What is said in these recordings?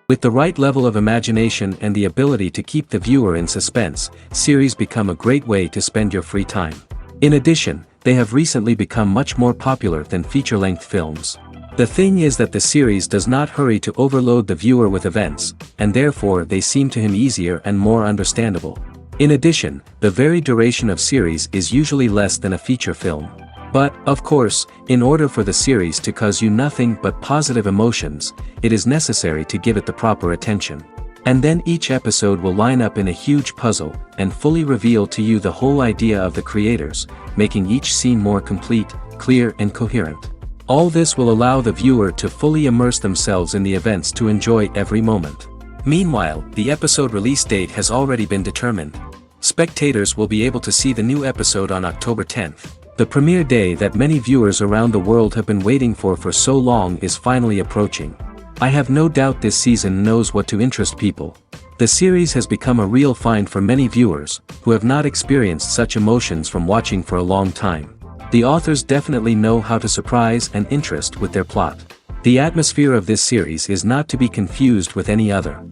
With the right level of imagination and the ability to keep the viewer in suspense, series become a great way to spend your free time. In addition, they have recently become much more popular than feature-length films. The thing is that the series does not hurry to overload the viewer with events, and therefore they seem to him easier and more understandable. In addition, the very duration of series is usually less than a feature film. But, of course, in order for the series to cause you nothing but positive emotions, it is necessary to give it the proper attention. And then each episode will line up in a huge puzzle, and fully reveal to you the whole idea of the creators, making each scene more complete, clear and coherent. All this will allow the viewer to fully immerse themselves in the events to enjoy every moment. Meanwhile, the episode release date has already been determined. Spectators will be able to see the new episode on October 10th. The premiere day that many viewers around the world have been waiting for so long is finally approaching. I have no doubt this season knows what to interest people. The series has become a real find for many viewers, who have not experienced such emotions from watching for a long time. The authors definitely know how to surprise and interest with their plot. The atmosphere of this series is not to be confused with any other.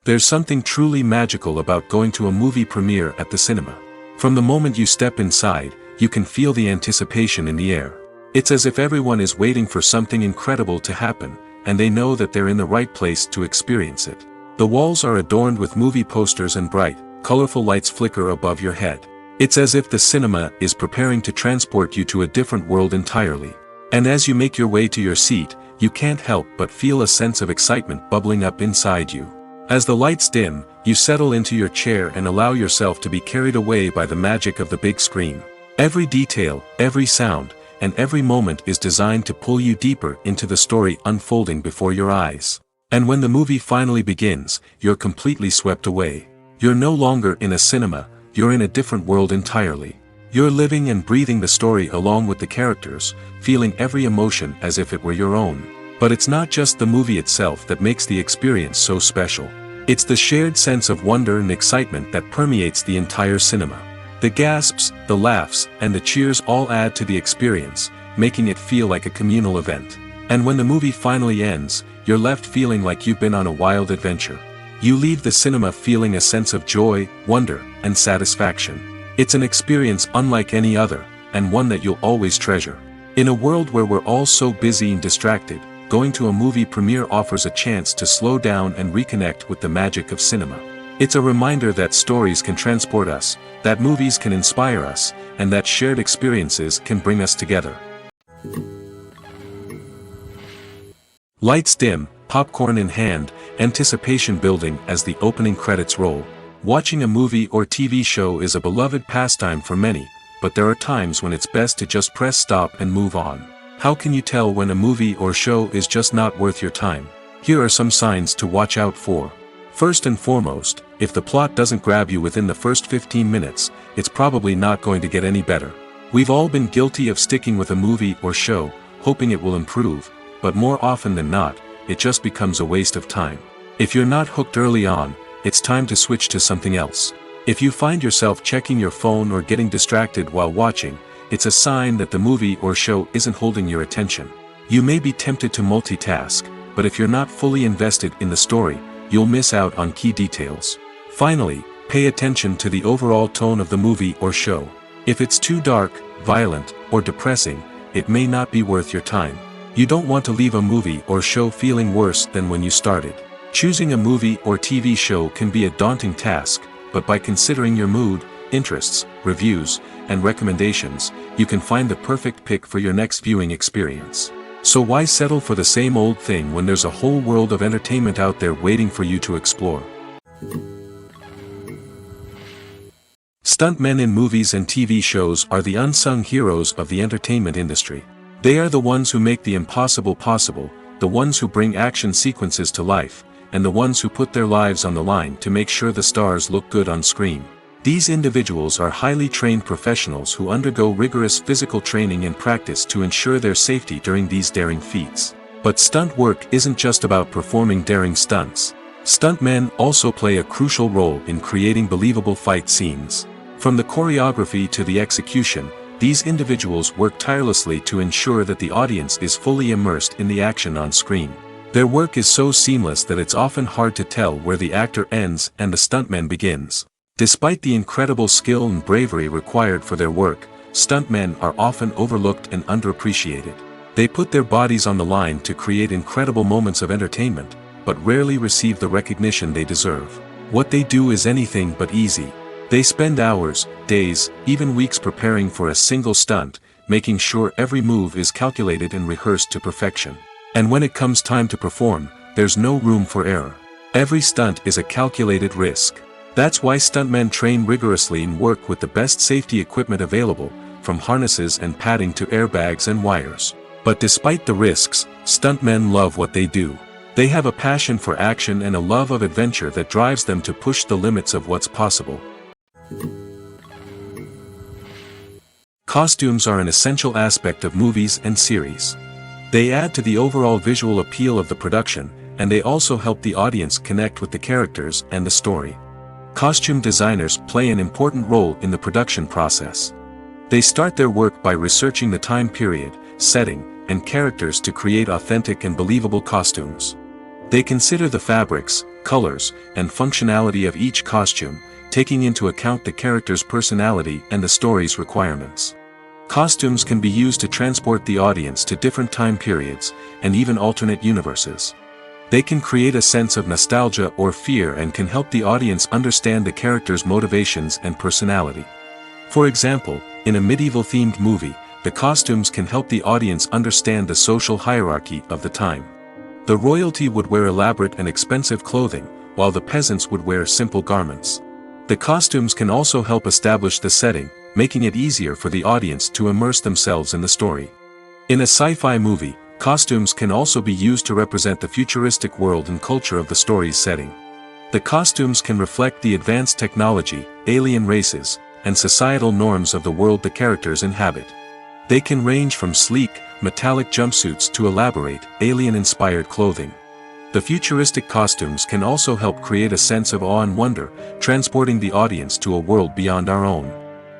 There's something truly magical about going to a movie premiere at the cinema. From the moment you step inside, you can feel the anticipation in the air. It's as if everyone is waiting for something incredible to happen, and they know that they're in the right place to experience it. The walls are adorned with movie posters and bright, colorful lights flicker above your head. It's as if the cinema is preparing to transport you to a different world entirely. And as you make your way to your seat, you can't help but feel a sense of excitement bubbling up inside you. As the lights dim, you settle into your chair and allow yourself to be carried away by the magic of the big screen. Every detail, every sound, and every moment is designed to pull you deeper into the story unfolding before your eyes. And when the movie finally begins, you're completely swept away. You're no longer in a cinema, you're in a different world entirely. You're living and breathing the story along with the characters, feeling every emotion as if it were your own. But it's not just the movie itself that makes the experience so special. It's the shared sense of wonder and excitement that permeates the entire cinema. The gasps, the laughs, and the cheers all add to the experience, making it feel like a communal event. And when the movie finally ends, you're left feeling like you've been on a wild adventure. You leave the cinema feeling a sense of joy, wonder, and satisfaction. It's an experience unlike any other, and one that you'll always treasure. In a world where we're all so busy and distracted, going to a movie premiere offers a chance to slow down and reconnect with the magic of cinema. It's a reminder that stories can transport us, that movies can inspire us, and that shared experiences can bring us together. Lights dim, popcorn in hand, anticipation building as the opening credits roll. Watching a movie or TV show is a beloved pastime for many, but there are times when it's best to just press stop and move on. How can you tell when a movie or show is just not worth your time? Here are some signs to watch out for. First and foremost, if the plot doesn't grab you within the first 15 minutes, it's probably not going to get any better. We've all been guilty of sticking with a movie or show, hoping it will improve, but more often than not, it just becomes a waste of time. If you're not hooked early on, it's time to switch to something else. If you find yourself checking your phone or getting distracted while watching, it's a sign that the movie or show isn't holding your attention. You may be tempted to multitask, but if you're not fully invested in the story, you'll miss out on key details. Finally, pay attention to the overall tone of the movie or show. If it's too dark, violent, or depressing, it may not be worth your time. You don't want to leave a movie or show feeling worse than when you started. Choosing a movie or TV show can be a daunting task, but by considering your mood, interests, reviews, and recommendations, you can find the perfect pick for your next viewing experience. So why settle for the same old thing when there's a whole world of entertainment out there waiting for you to explore? Stuntmen in movies and TV shows are the unsung heroes of the entertainment industry. They are the ones who make the impossible possible, the ones who bring action sequences to life, and the ones who put their lives on the line to make sure the stars look good on screen. These individuals are highly trained professionals who undergo rigorous physical training and practice to ensure their safety during these daring feats. But stunt work isn't just about performing daring stunts. Stuntmen also play a crucial role in creating believable fight scenes. From the choreography to the execution, These individuals work tirelessly to ensure that the audience is fully immersed in the action on screen. Their work is so seamless that it's often hard to tell where the actor ends and the stuntman begins. Despite the incredible skill and bravery required for their work, stuntmen are often overlooked and underappreciated. They put their bodies on the line to create incredible moments of entertainment, but rarely receive the recognition they deserve. What they do is anything but easy. They spend hours, days, even weeks preparing for a single stunt, making sure every move is calculated and rehearsed to perfection. And when it comes time to perform, there's no room for error. Every stunt is a calculated risk. That's why stuntmen train rigorously and work with the best safety equipment available, from harnesses and padding to airbags and wires. But despite the risks, stuntmen love what they do. They have a passion for action and a love of adventure that drives them to push the limits of what's possible. Costumes are an essential aspect of movies and series. They add to the overall visual appeal of the production, and they also help the audience connect with the characters and the story. Costume designers play an important role in the production process. They start their work by researching the time period, setting, and characters to create authentic and believable costumes. They consider the fabrics, colors, and functionality of each costume, taking into account the character's personality and the story's requirements. Costumes can be used to transport the audience to different time periods, and even alternate universes. They can create a sense of nostalgia or fear and can help the audience understand the character's motivations and personality. For example, in a medieval-themed movie, the costumes can help the audience understand the social hierarchy of the time. The royalty would wear elaborate and expensive clothing, while the peasants would wear simple garments. The costumes can also help establish the setting, making it easier for the audience to immerse themselves in the story. In a sci-fi movie, costumes can also be used to represent the futuristic world and culture of the story's setting. The costumes can reflect the advanced technology, alien races, and societal norms of the world the characters inhabit. They can range from sleek, metallic jumpsuits to elaborate, alien-inspired clothing. The futuristic costumes can also help create a sense of awe and wonder, transporting the audience to a world beyond our own.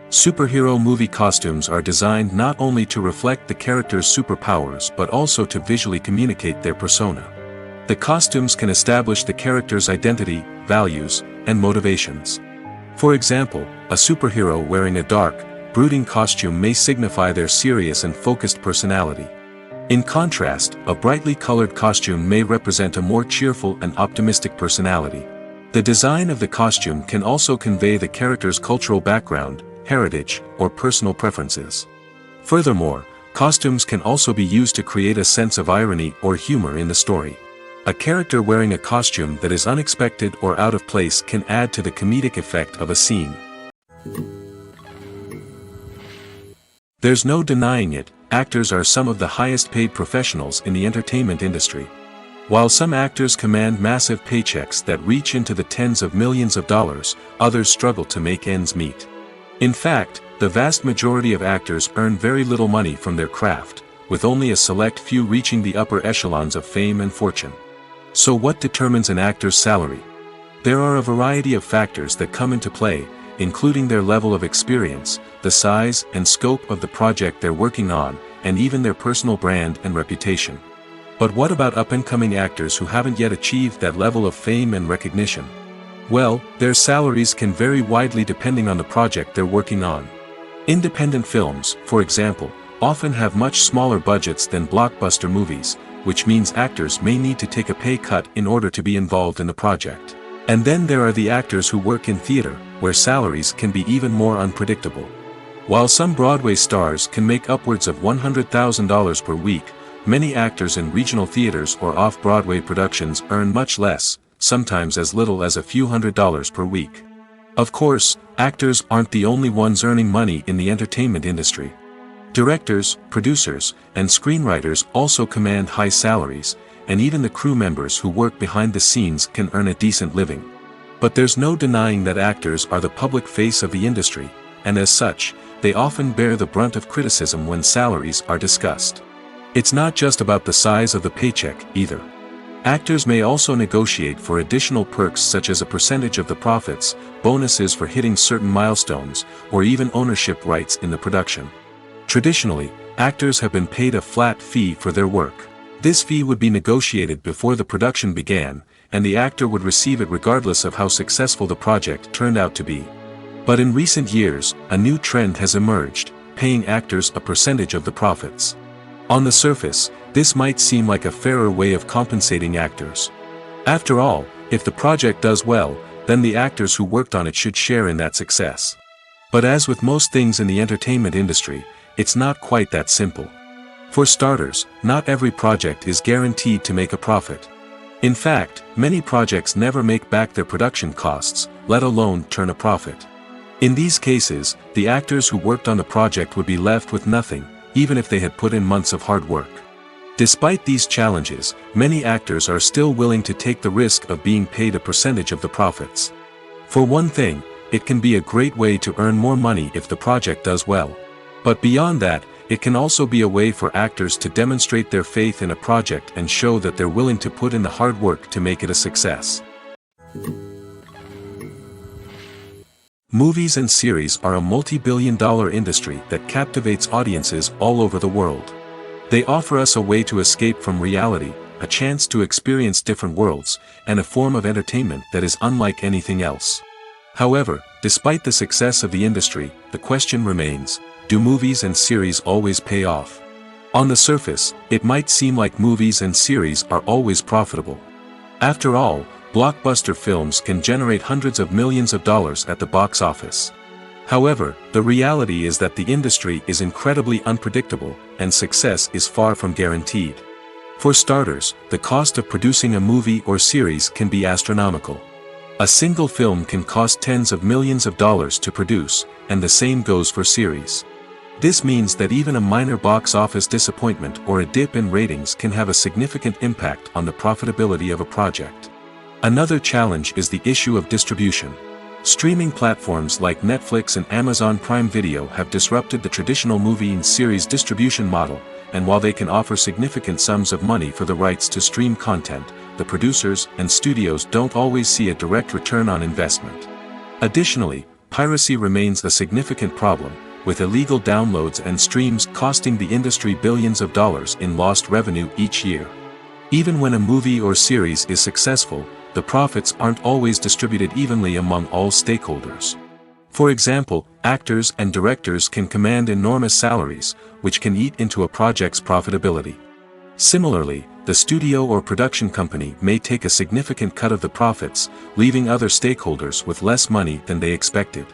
Superhero movie costumes are designed not only to reflect the character's superpowers but also to visually communicate their persona. The costumes can establish the character's identity, values, and motivations. For example, a superhero wearing a dark, brooding costume may signify their serious and focused personality. In contrast, a brightly colored costume may represent a more cheerful and optimistic personality. The design of the costume can also convey the character's cultural background, heritage, or personal preferences. Furthermore, costumes can also be used to create a sense of irony or humor in the story. A character wearing a costume that is unexpected or out of place can add to the comedic effect of a scene. There's no denying it, actors are some of the highest paid professionals in the entertainment industry. While some actors command massive paychecks that reach into the tens of millions of dollars, others struggle to make ends meet. In fact, the vast majority of actors earn very little money from their craft, with only a select few reaching the upper echelons of fame and fortune. So what determines an actor's salary? There are a variety of factors that come into play, including their level of experience, the size and scope of the project they're working on, and even their personal brand and reputation. But what about up-and-coming actors who haven't yet achieved that level of fame and recognition? Well, their salaries can vary widely depending on the project they're working on. Independent films, for example, often have much smaller budgets than blockbuster movies, which means actors may need to take a pay cut in order to be involved in the project. And then there are the actors who work in theater, where salaries can be even more unpredictable. While some Broadway stars can make upwards of $100,000 per week, many actors in regional theaters or off-Broadway productions earn much less, sometimes as little as a few $100s per week. Of course, actors aren't the only ones earning money in the entertainment industry. Directors, producers, and screenwriters also command high salaries, and even the crew members who work behind the scenes can earn a decent living. But there's no denying that actors are the public face of the industry, and as such, they often bear the brunt of criticism when salaries are discussed. It's not just about the size of the paycheck, either. Actors may also negotiate for additional perks such as a percentage of the profits, bonuses for hitting certain milestones, or even ownership rights in the production. Traditionally, actors have been paid a flat fee for their work. This fee would be negotiated before the production began, and the actor would receive it regardless of how successful the project turned out to be. But in recent years, a new trend has emerged, paying actors a percentage of the profits. On the surface, this might seem like a fairer way of compensating actors. After all, if the project does well, then the actors who worked on it should share in that success. But as with most things in the entertainment industry, it's not quite that simple. For starters, not every project is guaranteed to make a profit. In fact, many projects never make back their production costs, let alone turn a profit. In these cases, the actors who worked on the project would be left with nothing, even if they had put in months of hard work. Despite these challenges, many actors are still willing to take the risk of being paid a percentage of the profits. For one thing, it can be a great way to earn more money if the project does well. But beyond that, it can also be a way for actors to demonstrate their faith in a project and show that they're willing to put in the hard work to make it a success. Movies and series are a multi-billion-dollar industry that captivates audiences all over the world. They offer us a way to escape from reality, a chance to experience different worlds, and a form of entertainment that is unlike anything else. However, despite the success of the industry, the question remains, do movies and series always pay off? On the surface, it might seem like movies and series are always profitable. After all, blockbuster films can generate hundreds of millions of dollars at the box office. However, the reality is that the industry is incredibly unpredictable, and success is far from guaranteed. For starters, the cost of producing a movie or series can be astronomical. A single film can cost tens of millions of dollars to produce, and the same goes for series. This means that even a minor box office disappointment or a dip in ratings can have a significant impact on the profitability of a project. Another challenge is the issue of distribution. Streaming platforms like Netflix and Amazon Prime Video have disrupted the traditional movie and series distribution model, and while they can offer significant sums of money for the rights to stream content, the producers and studios don't always see a direct return on investment. Additionally, piracy remains a significant problem, with illegal downloads and streams costing the industry billions of dollars in lost revenue each year. Even when a movie or series is successful, the profits aren't always distributed evenly among all stakeholders. For example, actors and directors can command enormous salaries, which can eat into a project's profitability. Similarly, the studio or production company may take a significant cut of the profits, leaving other stakeholders with less money than they expected.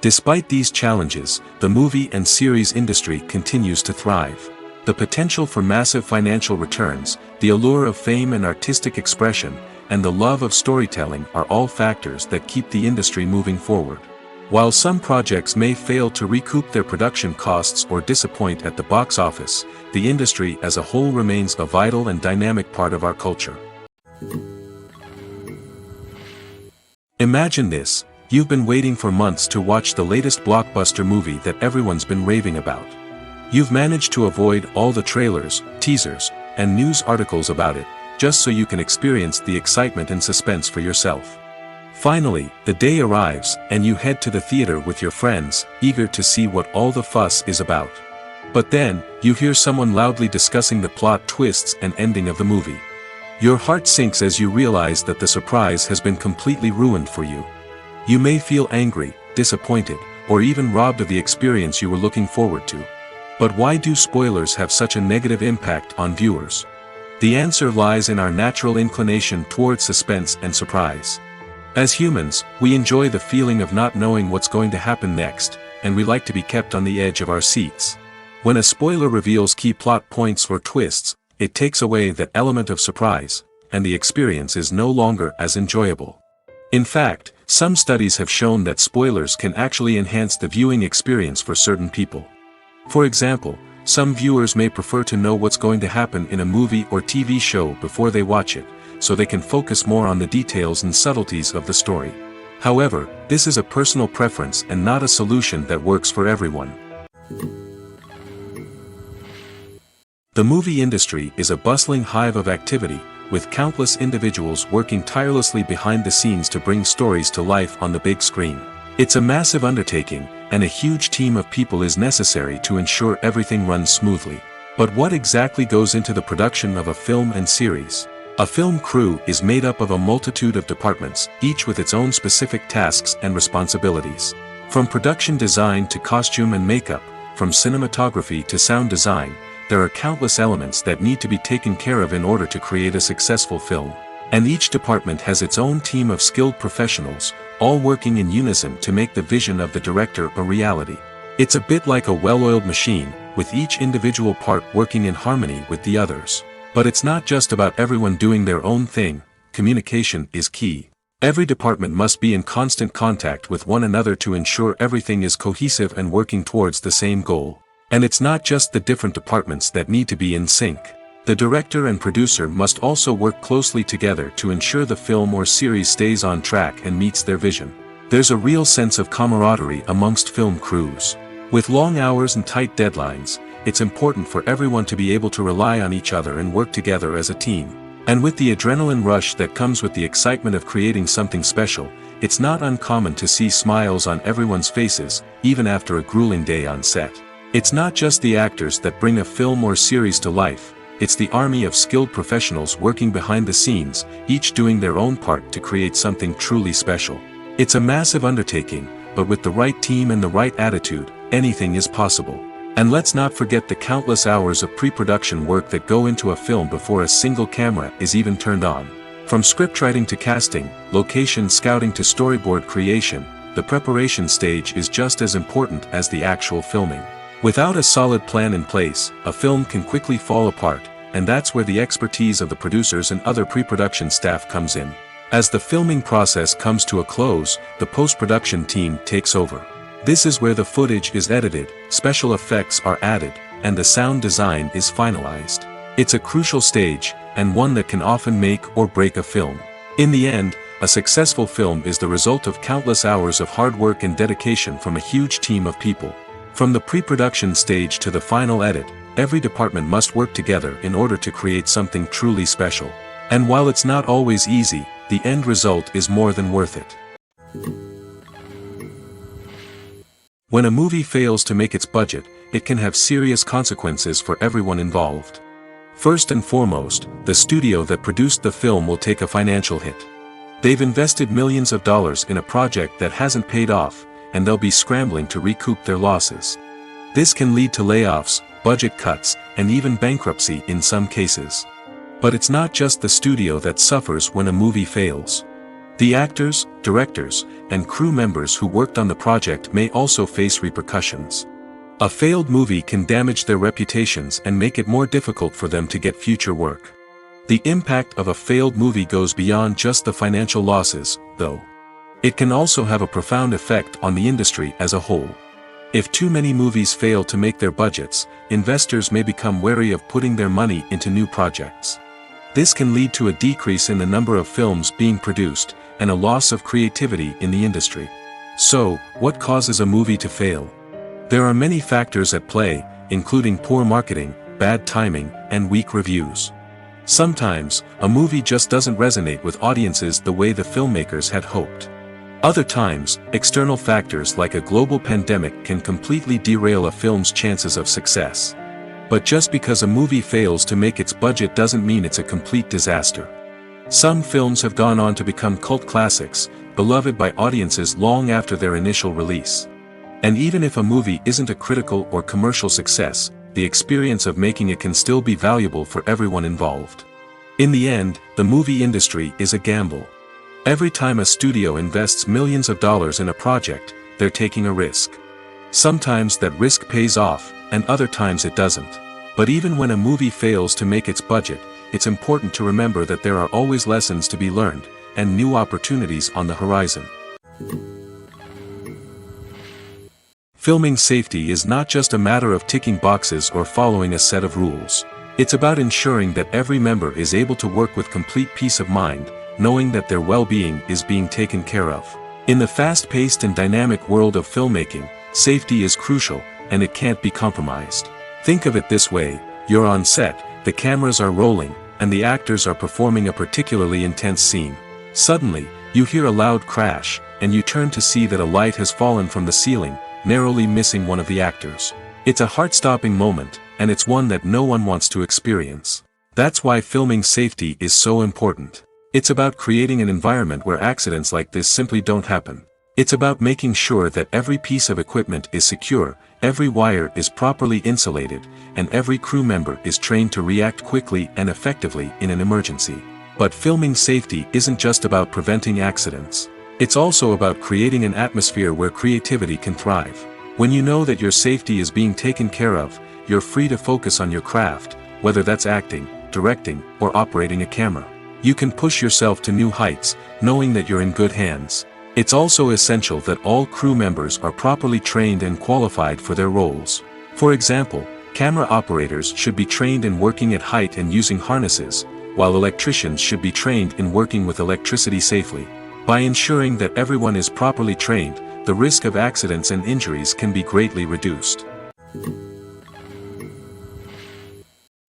Despite these challenges, the movie and series industry continues to thrive. The potential for massive financial returns, the allure of fame and artistic expression, and the love of storytelling are all factors that keep the industry moving forward. While some projects may fail to recoup their production costs or disappoint at the box office, the industry as a whole remains a vital and dynamic part of our culture. Imagine this: you've been waiting for months to watch the latest blockbuster movie that everyone's been raving about. You've managed to avoid all the trailers, teasers, and news articles about it, just so you can experience the excitement and suspense for yourself. Finally, the day arrives, and you head to the theater with your friends, eager to see what all the fuss is about. But then, you hear someone loudly discussing the plot twists and ending of the movie. Your heart sinks as you realize that the surprise has been completely ruined for you. You may feel angry, disappointed, or even robbed of the experience you were looking forward to. But why do spoilers have such a negative impact on viewers? The answer lies in our natural inclination towards suspense and surprise. As humans, we enjoy the feeling of not knowing what's going to happen next, and we like to be kept on the edge of our seats. When a spoiler reveals key plot points or twists, it takes away that element of surprise, and the experience is no longer as enjoyable. In fact, some studies have shown that spoilers can actually enhance the viewing experience for certain people. For example, some viewers may prefer to know what's going to happen in a movie or TV show before they watch it, so they can focus more on the details and subtleties of the story. However, this is a personal preference and not a solution that works for everyone. The movie industry is a bustling hive of activity, with countless individuals working tirelessly behind the scenes to bring stories to life on the big screen. It's a massive undertaking, and a huge team of people is necessary to ensure everything runs smoothly. But what exactly goes into the production of a film and series? A film crew is made up of a multitude of departments, each with its own specific tasks and responsibilities. From production design to costume and makeup, from cinematography to sound design, there are countless elements that need to be taken care of in order to create a successful film. And each department has its own team of skilled professionals, all working in unison to make the vision of the director a reality. It's a bit like a well-oiled machine, with each individual part working in harmony with the others. But it's not just about everyone doing their own thing. Communication is key. Every department must be in constant contact with one another to ensure everything is cohesive and working towards the same goal. And it's not just the different departments that need to be in sync. The director and producer must also work closely together to ensure the film or series stays on track and meets their vision. There's a real sense of camaraderie amongst film crews. With long hours and tight deadlines, it's important for everyone to be able to rely on each other and work together as a team. And with the adrenaline rush that comes with the excitement of creating something special, it's not uncommon to see smiles on everyone's faces, even after a grueling day on set. It's not just the actors that bring a film or series to life, it's the army of skilled professionals working behind the scenes, each doing their own part to create something truly special. It's a massive undertaking, but with the right team and the right attitude, anything is possible. And let's not forget the countless hours of pre-production work that go into a film before a single camera is even turned on. From scriptwriting to casting, location scouting to storyboard creation, the preparation stage is just as important as the actual filming. Without a solid plan in place, a film can quickly fall apart, and that's where the expertise of the producers and other pre-production staff comes in. As the filming process comes to a close, the post-production team takes over. This is where the footage is edited, special effects are added, and the sound design is finalized. It's a crucial stage, and one that can often make or break a film. In the end, a successful film is the result of countless hours of hard work and dedication from a huge team of people. From the pre-production stage to the final edit, every department must work together in order to create something truly special. And while it's not always easy, the end result is more than worth it. When a movie fails to make its budget, it can have serious consequences for everyone involved. First and foremost, the studio that produced the film will take a financial hit. They've invested millions of dollars in a project that hasn't paid off, and they'll be scrambling to recoup their losses. This can lead to layoffs, budget cuts, and even bankruptcy in some cases. But it's not just the studio that suffers when a movie fails. The actors, directors, and crew members who worked on the project may also face repercussions. A failed movie can damage their reputations and make it more difficult for them to get future work. The impact of a failed movie goes beyond just the financial losses, though. It can also have a profound effect on the industry as a whole. If too many movies fail to make their budgets, investors may become wary of putting their money into new projects. This can lead to a decrease in the number of films being produced, and a loss of creativity in the industry. So, what causes a movie to fail? There are many factors at play, including poor marketing, bad timing, and weak reviews. Sometimes, a movie just doesn't resonate with audiences the way the filmmakers had hoped. Other times, external factors like a global pandemic can completely derail a film's chances of success. But just because a movie fails to make its budget doesn't mean it's a complete disaster. Some films have gone on to become cult classics, beloved by audiences long after their initial release. And even if a movie isn't a critical or commercial success, the experience of making it can still be valuable for everyone involved. In the end, the movie industry is a gamble. Every time a studio invests millions of dollars in a project, they're taking a risk. Sometimes that risk pays off, and other times it doesn't. But even when a movie fails to make its budget, it's important to remember that there are always lessons to be learned, and new opportunities on the horizon. Filming safety is not just a matter of ticking boxes or following a set of rules. It's about ensuring that every member is able to work with complete peace of mind, knowing that their well-being is being taken care of. In the fast-paced and dynamic world of filmmaking, safety is crucial, and it can't be compromised. Think of it this way: you're on set, the cameras are rolling, and the actors are performing a particularly intense scene. Suddenly, you hear a loud crash, and you turn to see that a light has fallen from the ceiling, narrowly missing one of the actors. It's a heart-stopping moment, and it's one that no one wants to experience. That's why filming safety is so important. It's about creating an environment where accidents like this simply don't happen. It's about making sure that every piece of equipment is secure, every wire is properly insulated, and every crew member is trained to react quickly and effectively in an emergency. But filming safety isn't just about preventing accidents. It's also about creating an atmosphere where creativity can thrive. When you know that your safety is being taken care of, you're free to focus on your craft, whether that's acting, directing, or operating a camera. You can push yourself to new heights, knowing that you're in good hands. It's also essential that all crew members are properly trained and qualified for their roles. For example, camera operators should be trained in working at height and using harnesses, while electricians should be trained in working with electricity safely. By ensuring that everyone is properly trained, the risk of accidents and injuries can be greatly reduced.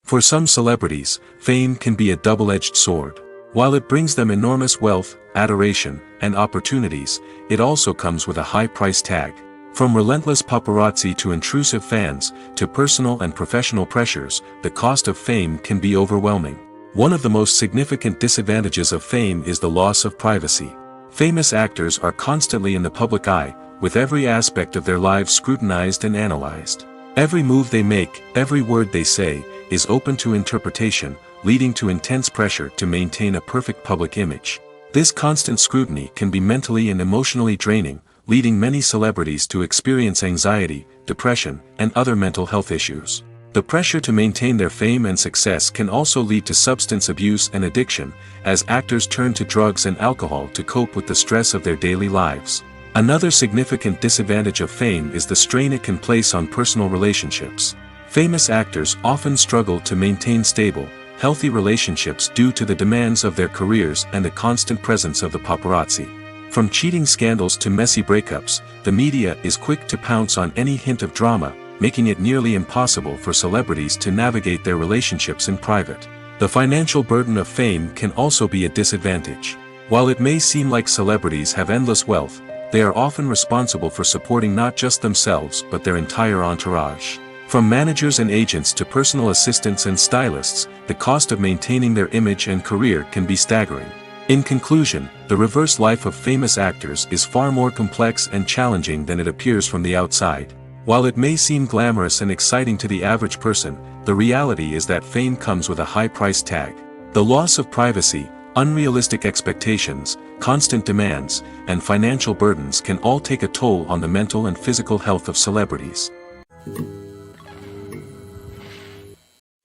For some celebrities, fame can be a double-edged sword. While it brings them enormous wealth, adoration, and opportunities, it also comes with a high price tag. From relentless paparazzi to intrusive fans, to personal and professional pressures, the cost of fame can be overwhelming. One of the most significant disadvantages of fame is the loss of privacy. Famous actors are constantly in the public eye, with every aspect of their lives scrutinized and analyzed. Every move they make, every word they say, is open to interpretation, leading to intense pressure to maintain a perfect public image. This constant scrutiny can be mentally and emotionally draining, leading many celebrities to experience anxiety, depression, and other mental health issues. The pressure to maintain their fame and success can also lead to substance abuse and addiction, as actors turn to drugs and alcohol to cope with the stress of their daily lives. Another significant disadvantage of fame is the strain it can place on personal relationships. Famous actors often struggle to maintain stable, healthy relationships due to the demands of their careers and the constant presence of the paparazzi. From cheating scandals to messy breakups, the media is quick to pounce on any hint of drama, making it nearly impossible for celebrities to navigate their relationships in private. The financial burden of fame can also be a disadvantage. While it may seem like celebrities have endless wealth, they are often responsible for supporting not just themselves but their entire entourage. From managers and agents to personal assistants and stylists, the cost of maintaining their image and career can be staggering. In conclusion, the reverse life of famous actors is far more complex and challenging than it appears from the outside. While it may seem glamorous and exciting to the average person, the reality is that fame comes with a high price tag. The loss of privacy, unrealistic expectations, constant demands, and financial burdens can all take a toll on the mental and physical health of celebrities.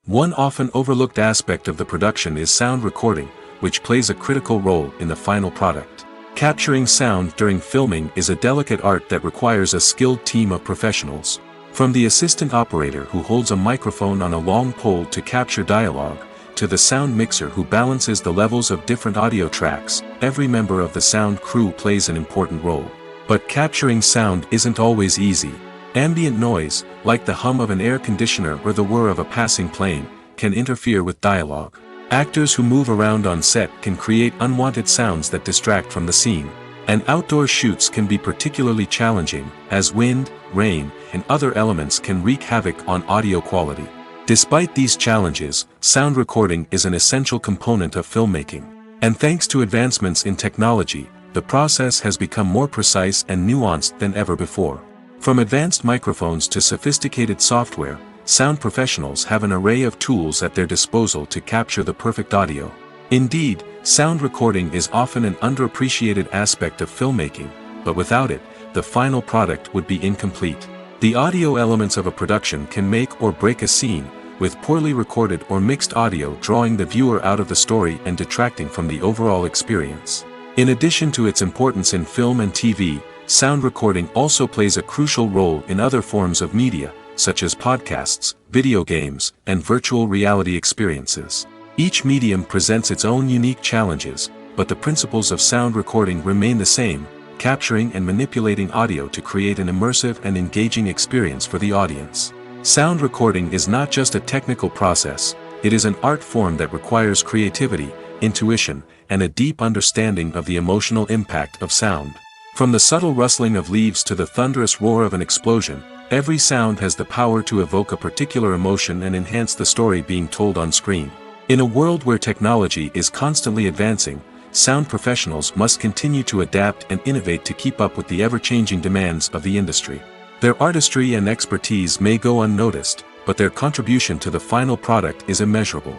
One often overlooked aspect of the production is sound recording, which plays a critical role in the final product. Capturing sound during filming is a delicate art that requires a skilled team of professionals. From the assistant operator who holds a microphone on a long pole to capture dialogue, to the sound mixer who balances the levels of different audio tracks, every member of the sound crew plays an important role. But capturing sound isn't always easy. Ambient noise, like the hum of an air conditioner or the whir of a passing plane, can interfere with dialogue. Actors who move around on set can create unwanted sounds that distract from the scene. And outdoor shoots can be particularly challenging, as wind, rain, and other elements can wreak havoc on audio quality. Despite these challenges, sound recording is an essential component of filmmaking. And thanks to advancements in technology, the process has become more precise and nuanced than ever before. From advanced microphones to sophisticated software, sound professionals have an array of tools at their disposal to capture the perfect audio. Indeed, sound recording is often an underappreciated aspect of filmmaking, but without it, the final product would be incomplete. The audio elements of a production can make or break a scene, with poorly recorded or mixed audio drawing the viewer out of the story and detracting from the overall experience. In addition to its importance in film and TV, sound recording also plays a crucial role in other forms of media, such as podcasts, video games, and virtual reality experiences. Each medium presents its own unique challenges, but the principles of sound recording remain the same, capturing and manipulating audio to create an immersive and engaging experience for the audience. Sound recording is not just a technical process, it is an art form that requires creativity, intuition, and a deep understanding of the emotional impact of sound. From the subtle rustling of leaves to the thunderous roar of an explosion, every sound has the power to evoke a particular emotion and enhance the story being told on screen. In a world where technology is constantly advancing, sound professionals must continue to adapt and innovate to keep up with the ever-changing demands of the industry. Their artistry and expertise may go unnoticed, but their contribution to the final product is immeasurable.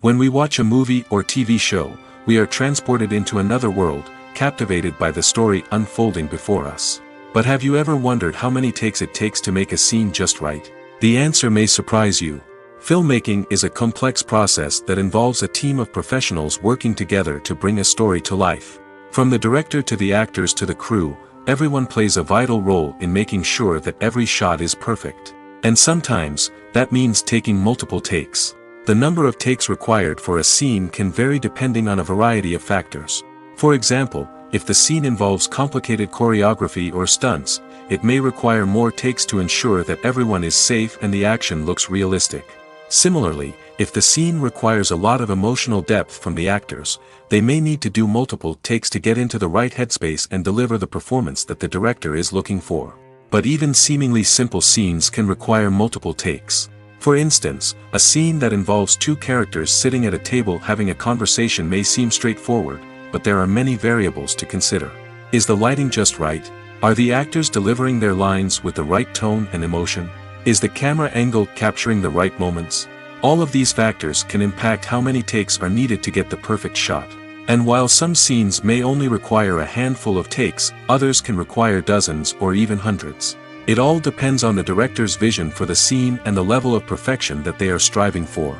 When we watch a movie or TV show, we are transported into another world, captivated by the story unfolding before us. But have you ever wondered how many takes it takes to make a scene just right? The answer may surprise you. Filmmaking is a complex process that involves a team of professionals working together to bring a story to life. From the director to the actors to the crew, everyone plays a vital role in making sure that every shot is perfect. And sometimes, that means taking multiple takes. The number of takes required for a scene can vary depending on a variety of factors. For example, if the scene involves complicated choreography or stunts, it may require more takes to ensure that everyone is safe and the action looks realistic. Similarly, if the scene requires a lot of emotional depth from the actors, they may need to do multiple takes to get into the right headspace and deliver the performance that the director is looking for. But even seemingly simple scenes can require multiple takes. For instance, a scene that involves two characters sitting at a table having a conversation may seem straightforward, but there are many variables to consider. Is the lighting just right? Are the actors delivering their lines with the right tone and emotion? Is the camera angle capturing the right moments? All of these factors can impact how many takes are needed to get the perfect shot. And while some scenes may only require a handful of takes, others can require dozens or even hundreds. It all depends on the director's vision for the scene and the level of perfection that they are striving for.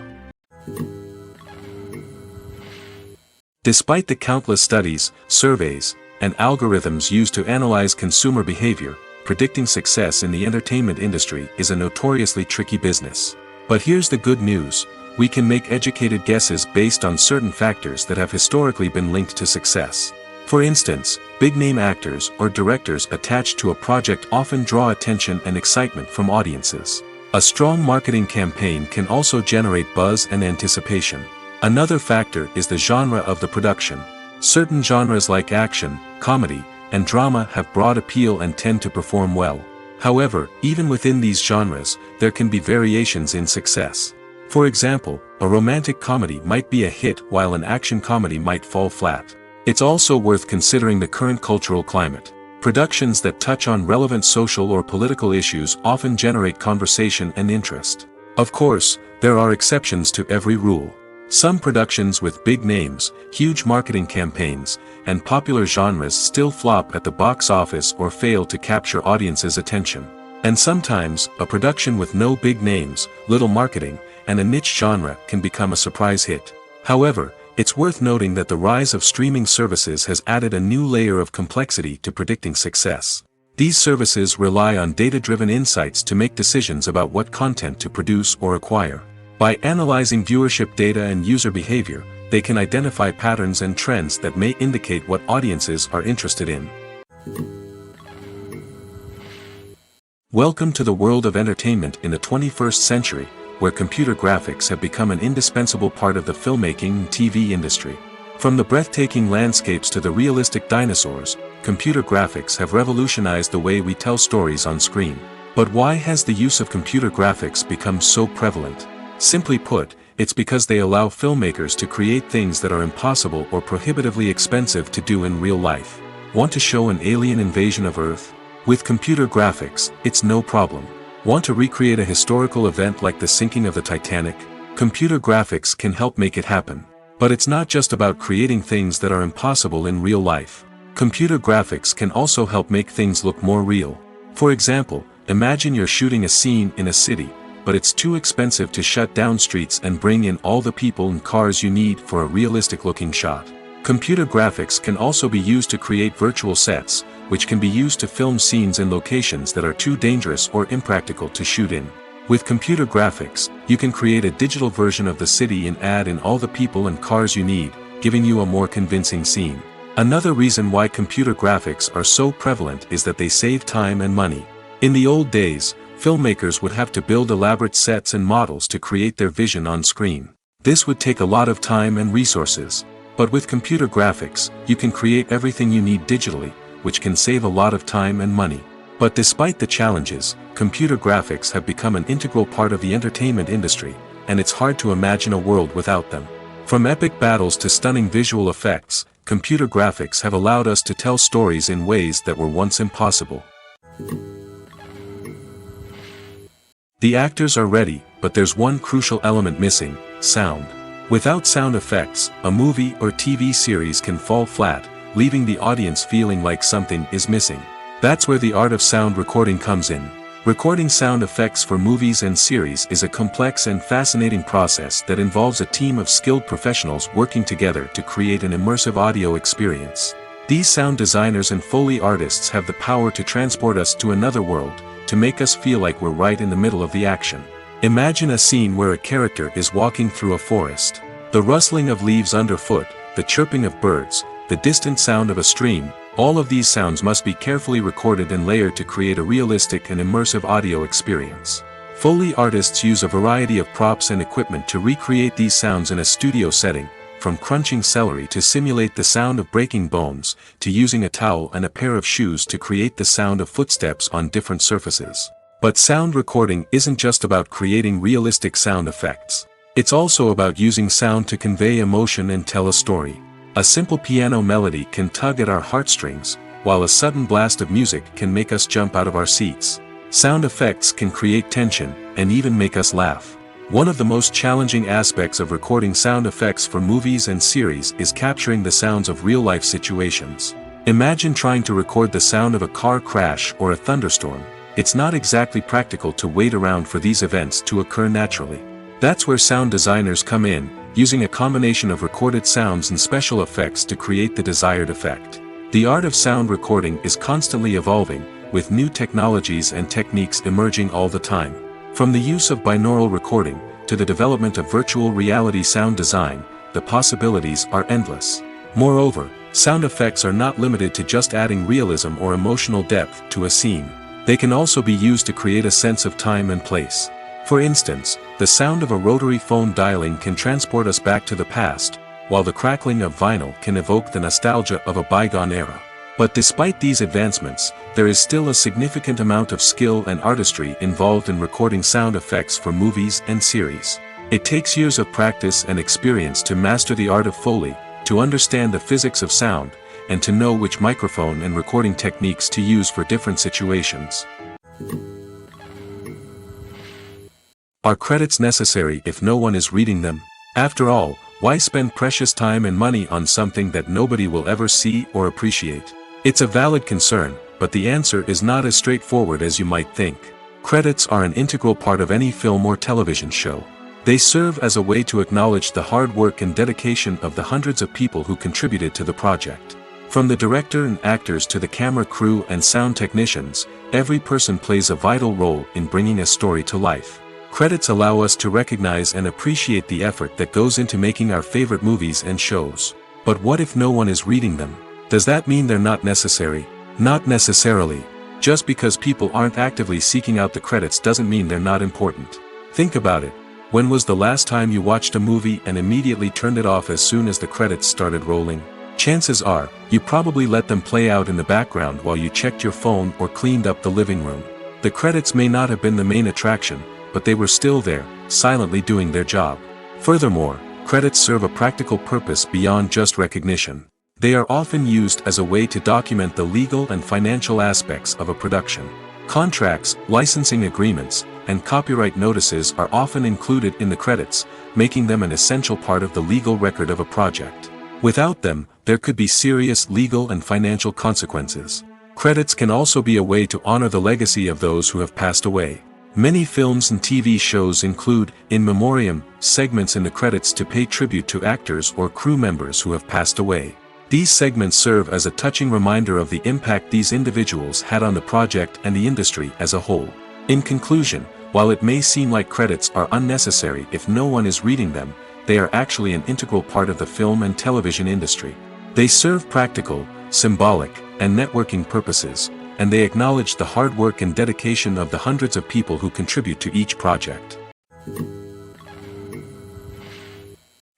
Despite the countless studies, surveys, and algorithms used to analyze consumer behavior, predicting success in the entertainment industry is a notoriously tricky business. But here's the good news: we can make educated guesses based on certain factors that have historically been linked to success. For instance, big-name actors or directors attached to a project often draw attention and excitement from audiences. A strong marketing campaign can also generate buzz and anticipation. Another factor is the genre of the production. Certain genres like action, comedy, and drama have broad appeal and tend to perform well. However, even within these genres, there can be variations in success. For example, a romantic comedy might be a hit while an action comedy might fall flat. It's also worth considering the current cultural climate. Productions that touch on relevant social or political issues often generate conversation and interest. Of course, there are exceptions to every rule. Some productions with big names, huge marketing campaigns, and popular genres still flop at the box office or fail to capture audiences' attention. And sometimes, a production with no big names, little marketing, and a niche genre can become a surprise hit. However, it's worth noting that the rise of streaming services has added a new layer of complexity to predicting success. These services rely on data-driven insights to make decisions about what content to produce or acquire. By analyzing viewership data and user behavior, they can identify patterns and trends that may indicate what audiences are interested in. Welcome to the world of entertainment in the 21st century, where computer graphics have become an indispensable part of the filmmaking and TV industry. From the breathtaking landscapes to the realistic dinosaurs, computer graphics have revolutionized the way we tell stories on screen. But why has the use of computer graphics become so prevalent? Simply put, it's because they allow filmmakers to create things that are impossible or prohibitively expensive to do in real life. Want to show an alien invasion of Earth? With computer graphics, it's no problem. Want to recreate a historical event like the sinking of the Titanic? Computer graphics can help make it happen. But it's not just about creating things that are impossible in real life. Computer graphics can also help make things look more real. For example, imagine you're shooting a scene in a city, but it's too expensive to shut down streets and bring in all the people and cars you need for a realistic-looking shot. Computer graphics can also be used to create virtual sets, which can be used to film scenes in locations that are too dangerous or impractical to shoot in. With computer graphics, you can create a digital version of the city and add in all the people and cars you need, giving you a more convincing scene. Another reason why computer graphics are so prevalent is that they save time and money. In the old days, filmmakers would have to build elaborate sets and models to create their vision on screen. This would take a lot of time and resources. But with computer graphics, you can create everything you need digitally, which can save a lot of time and money. But despite the challenges, computer graphics have become an integral part of the entertainment industry, and it's hard to imagine a world without them. From epic battles to stunning visual effects, computer graphics have allowed us to tell stories in ways that were once impossible. The actors are ready, but there's one crucial element missing: sound. Without sound effects, a movie or TV series can fall flat, leaving the audience feeling like something is missing. That's where the art of sound recording comes in. Recording sound effects for movies and series is a complex and fascinating process that involves a team of skilled professionals working together to create an immersive audio experience. These sound designers and Foley artists have the power to transport us to another world, to make us feel like we're right in the middle of the action. Imagine a scene where a character is walking through a forest. The rustling of leaves underfoot, the chirping of birds, the distant sound of a stream, all of these sounds must be carefully recorded and layered to create a realistic and immersive audio experience. Foley artists use a variety of props and equipment to recreate these sounds in a studio setting, from crunching celery to simulate the sound of breaking bones, to using a towel and a pair of shoes to create the sound of footsteps on different surfaces. But sound recording isn't just about creating realistic sound effects. It's also about using sound to convey emotion and tell a story. A simple piano melody can tug at our heartstrings, while a sudden blast of music can make us jump out of our seats. Sound effects can create tension, and even make us laugh. One of the most challenging aspects of recording sound effects for movies and series is capturing the sounds of real-life situations. Imagine trying to record the sound of a car crash or a thunderstorm. It's not exactly practical to wait around for these events to occur naturally. That's where sound designers come in, using a combination of recorded sounds and special effects to create the desired effect. The art of sound recording is constantly evolving, with new technologies and techniques emerging all the time. From the use of binaural recording, to the development of virtual reality sound design, the possibilities are endless. Moreover, sound effects are not limited to just adding realism or emotional depth to a scene. They can also be used to create a sense of time and place. For instance, the sound of a rotary phone dialing can transport us back to the past, while the crackling of vinyl can evoke the nostalgia of a bygone era. But despite these advancements, there is still a significant amount of skill and artistry involved in recording sound effects for movies and series. It takes years of practice and experience to master the art of Foley, to understand the physics of sound, and to know which microphone and recording techniques to use for different situations. Are credits necessary if no one is reading them? After all, why spend precious time and money on something that nobody will ever see or appreciate? It's a valid concern, but the answer is not as straightforward as you might think. Credits are an integral part of any film or television show. They serve as a way to acknowledge the hard work and dedication of the hundreds of people who contributed to the project. From the director and actors to the camera crew and sound technicians, every person plays a vital role in bringing a story to life. Credits allow us to recognize and appreciate the effort that goes into making our favorite movies and shows. But what if no one is reading them? Does that mean they're not necessary? Not necessarily. Just because people aren't actively seeking out the credits doesn't mean they're not important. Think about it. When was the last time you watched a movie and immediately turned it off as soon as the credits started rolling? Chances are, you probably let them play out in the background while you checked your phone or cleaned up the living room. The credits may not have been the main attraction, but they were still there, silently doing their job. Furthermore, credits serve a practical purpose beyond just recognition. They are often used as a way to document the legal and financial aspects of a production. Contracts, licensing agreements, and copyright notices are often included in the credits, making them an essential part of the legal record of a project. Without them, there could be serious legal and financial consequences. Credits can also be a way to honor the legacy of those who have passed away. Many films and TV shows include, in memoriam, segments in the credits to pay tribute to actors or crew members who have passed away. These segments serve as a touching reminder of the impact these individuals had on the project and the industry as a whole. In conclusion, while it may seem like credits are unnecessary if no one is reading them, they are actually an integral part of the film and television industry. They serve practical, symbolic, and networking purposes, and they acknowledge the hard work and dedication of the hundreds of people who contribute to each project.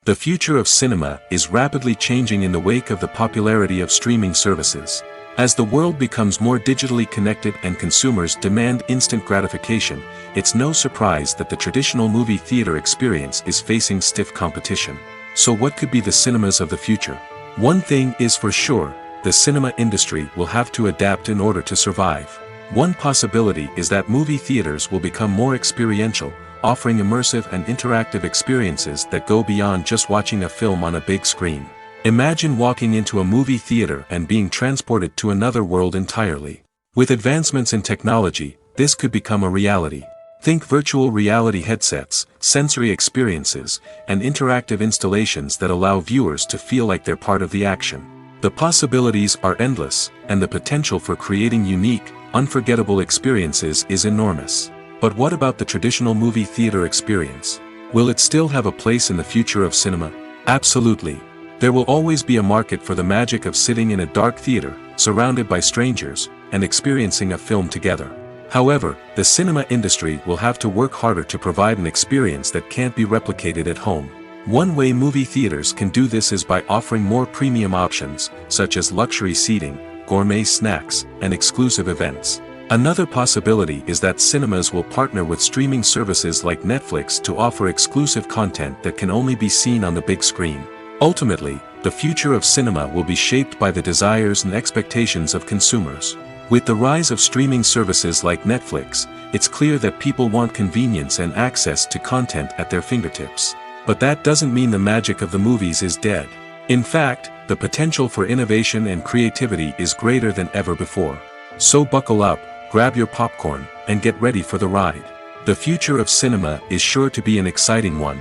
The future of cinema is rapidly changing in the wake of the popularity of streaming services. As the world becomes more digitally connected and consumers demand instant gratification, it's no surprise that the traditional movie theater experience is facing stiff competition. So what could be the cinemas of the future? One thing is for sure, the cinema industry will have to adapt in order to survive. One possibility is that movie theaters will become more experiential, offering immersive and interactive experiences that go beyond just watching a film on a big screen. Imagine walking into a movie theater and being transported to another world entirely. With advancements in technology, this could become a reality. Think virtual reality headsets, sensory experiences, and interactive installations that allow viewers to feel like they're part of the action. The possibilities are endless, and the potential for creating unique, unforgettable experiences is enormous. But what about the traditional movie theater experience? Will it still have a place in the future of cinema? Absolutely. There will always be a market for the magic of sitting in a dark theater, surrounded by strangers, and experiencing a film together. However, the cinema industry will have to work harder to provide an experience that can't be replicated at home. One way movie theaters can do this is by offering more premium options, such as luxury seating, gourmet snacks, and exclusive events. Another possibility is that cinemas will partner with streaming services like Netflix to offer exclusive content that can only be seen on the big screen. Ultimately, the future of cinema will be shaped by the desires and expectations of consumers. With the rise of streaming services like Netflix, it's clear that people want convenience and access to content at their fingertips. But that doesn't mean the magic of the movies is dead. In fact, the potential for innovation and creativity is greater than ever before. So buckle up, grab your popcorn, and get ready for the ride. The future of cinema is sure to be an exciting one.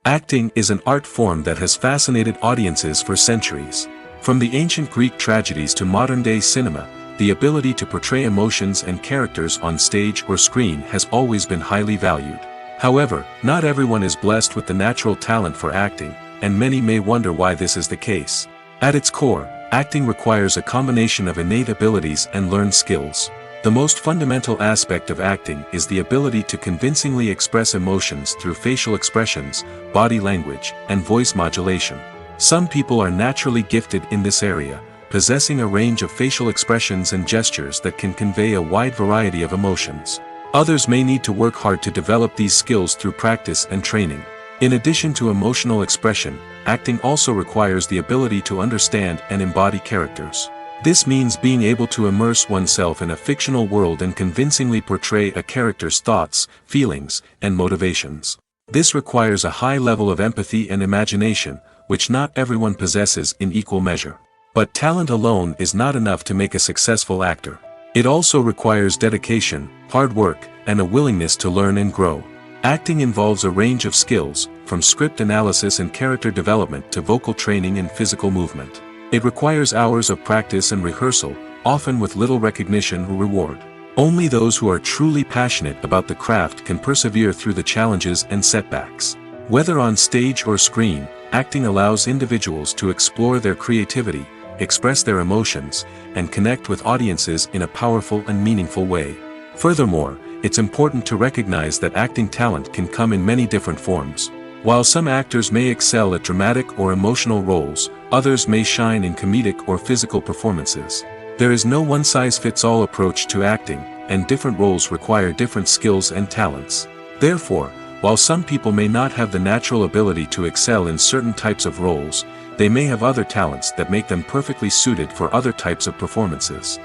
Acting is an art form that has fascinated audiences for centuries. From the ancient Greek tragedies to modern-day cinema, the ability to portray emotions and characters on stage or screen has always been highly valued. However, not everyone is blessed with the natural talent for acting, and many may wonder why this is the case. At its core, acting requires a combination of innate abilities and learned skills. The most fundamental aspect of acting is the ability to convincingly express emotions through facial expressions, body language, and voice modulation. Some people are naturally gifted in this area, possessing a range of facial expressions and gestures that can convey a wide variety of emotions. Others may need to work hard to develop these skills through practice and training. In addition to emotional expression, acting also requires the ability to understand and embody characters. This means being able to immerse oneself in a fictional world and convincingly portray a character's thoughts, feelings, and motivations. This requires a high level of empathy and imagination, which not everyone possesses in equal measure. But talent alone is not enough to make a successful actor. It also requires dedication, hard work, and a willingness to learn and grow. Acting involves a range of skills, from script analysis and character development to vocal training and physical movement. It requires hours of practice and rehearsal, often with little recognition or reward. Only those who are truly passionate about the craft can persevere through the challenges and setbacks. Whether on stage or screen, acting allows individuals to explore their creativity, express their emotions, and connect with audiences in a powerful and meaningful way. Furthermore, it's important to recognize that acting talent can come in many different forms. While some actors may excel at dramatic or emotional roles, others may shine in comedic or physical performances. There is no one-size-fits-all approach to acting, and different roles require different skills and talents. Therefore, while some people may not have the natural ability to excel in certain types of roles, they may have other talents that make them perfectly suited for other types of performances.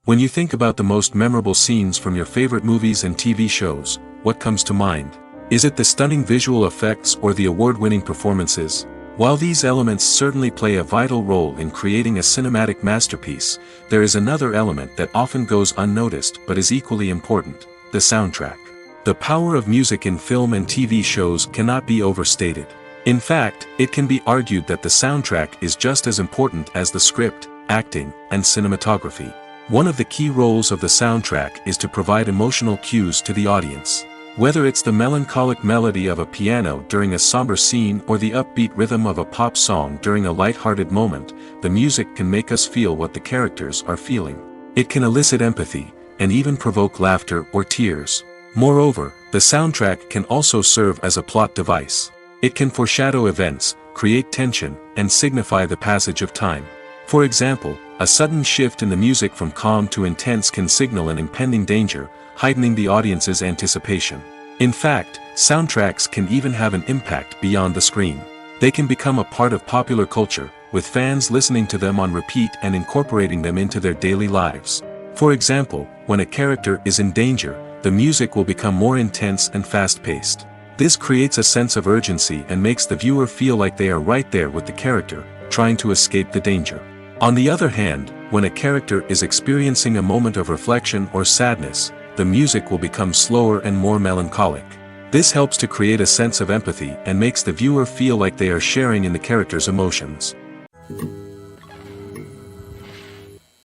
When you think about the most memorable scenes from your favorite movies and TV shows, what comes to mind? Is it the stunning visual effects or the award-winning performances? While these elements certainly play a vital role in creating a cinematic masterpiece, there is another element that often goes unnoticed but is equally important: the soundtrack. The power of music in film and TV shows cannot be overstated. In fact, it can be argued that the soundtrack is just as important as the script, acting, and cinematography. One of the key roles of the soundtrack is to provide emotional cues to the audience. Whether it's the melancholic melody of a piano during a somber scene or the upbeat rhythm of a pop song during a light-hearted moment, the music can make us feel what the characters are feeling. It can elicit empathy, and even provoke laughter or tears. Moreover, the soundtrack can also serve as a plot device. It can foreshadow events, create tension, and signify the passage of time. For example, a sudden shift in the music from calm to intense can signal an impending danger, heightening the audience's anticipation. In fact, soundtracks can even have an impact beyond the screen. They can become a part of popular culture, with fans listening to them on repeat and incorporating them into their daily lives. For example, when a character is in danger, the music will become more intense and fast-paced. This creates a sense of urgency and makes the viewer feel like they are right there with the character, trying to escape the danger. On the other hand, when a character is experiencing a moment of reflection or sadness, the music will become slower and more melancholic. This helps to create a sense of empathy and makes the viewer feel like they are sharing in the character's emotions.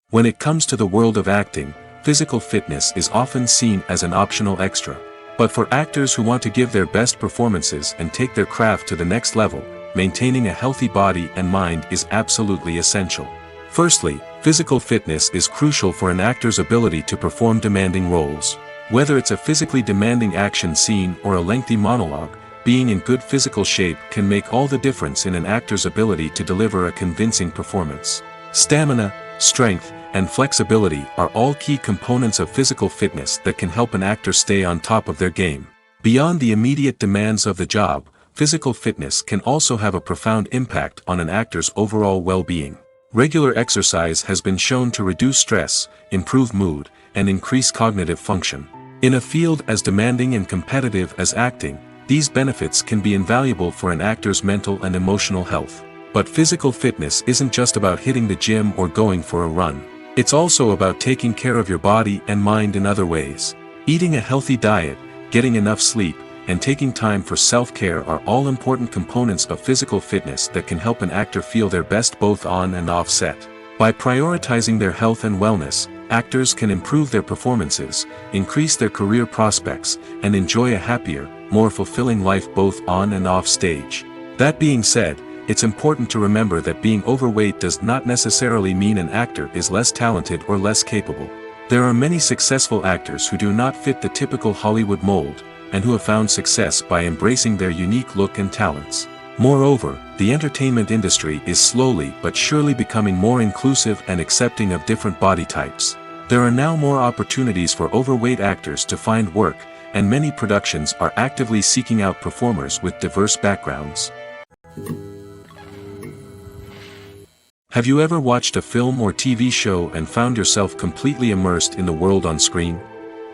When it comes to the world of acting, physical fitness is often seen as an optional extra. But for actors who want to give their best performances and take their craft to the next level, maintaining a healthy body and mind is absolutely essential. Firstly, physical fitness is crucial for an actor's ability to perform demanding roles. Whether it's a physically demanding action scene or a lengthy monologue, being in good physical shape can make all the difference in an actor's ability to deliver a convincing performance. Stamina, strength, and flexibility are all key components of physical fitness that can help an actor stay on top of their game. Beyond the immediate demands of the job, physical fitness can also have a profound impact on an actor's overall well-being. Regular exercise has been shown to reduce stress, improve mood, and increase cognitive function. In a field as demanding and competitive as acting, these benefits can be invaluable for an actor's mental and emotional health. But physical fitness isn't just about hitting the gym or going for a run. It's also about taking care of your body and mind in other ways. Eating a healthy diet, getting enough sleep, and taking time for self-care are all important components of physical fitness that can help an actor feel their best both on and off set. By prioritizing their health and wellness, actors can improve their performances, increase their career prospects, and enjoy a happier, more fulfilling life both on and off stage. That being said, it's important to remember that being overweight does not necessarily mean an actor is less talented or less capable. There are many successful actors who do not fit the typical Hollywood mold, and who have found success by embracing their unique look and talents. Moreover, the entertainment industry is slowly but surely becoming more inclusive and accepting of different body types. There are now more opportunities for overweight actors to find work, and many productions are actively seeking out performers with diverse backgrounds. Have you ever watched a film or TV show and found yourself completely immersed in the world on screen?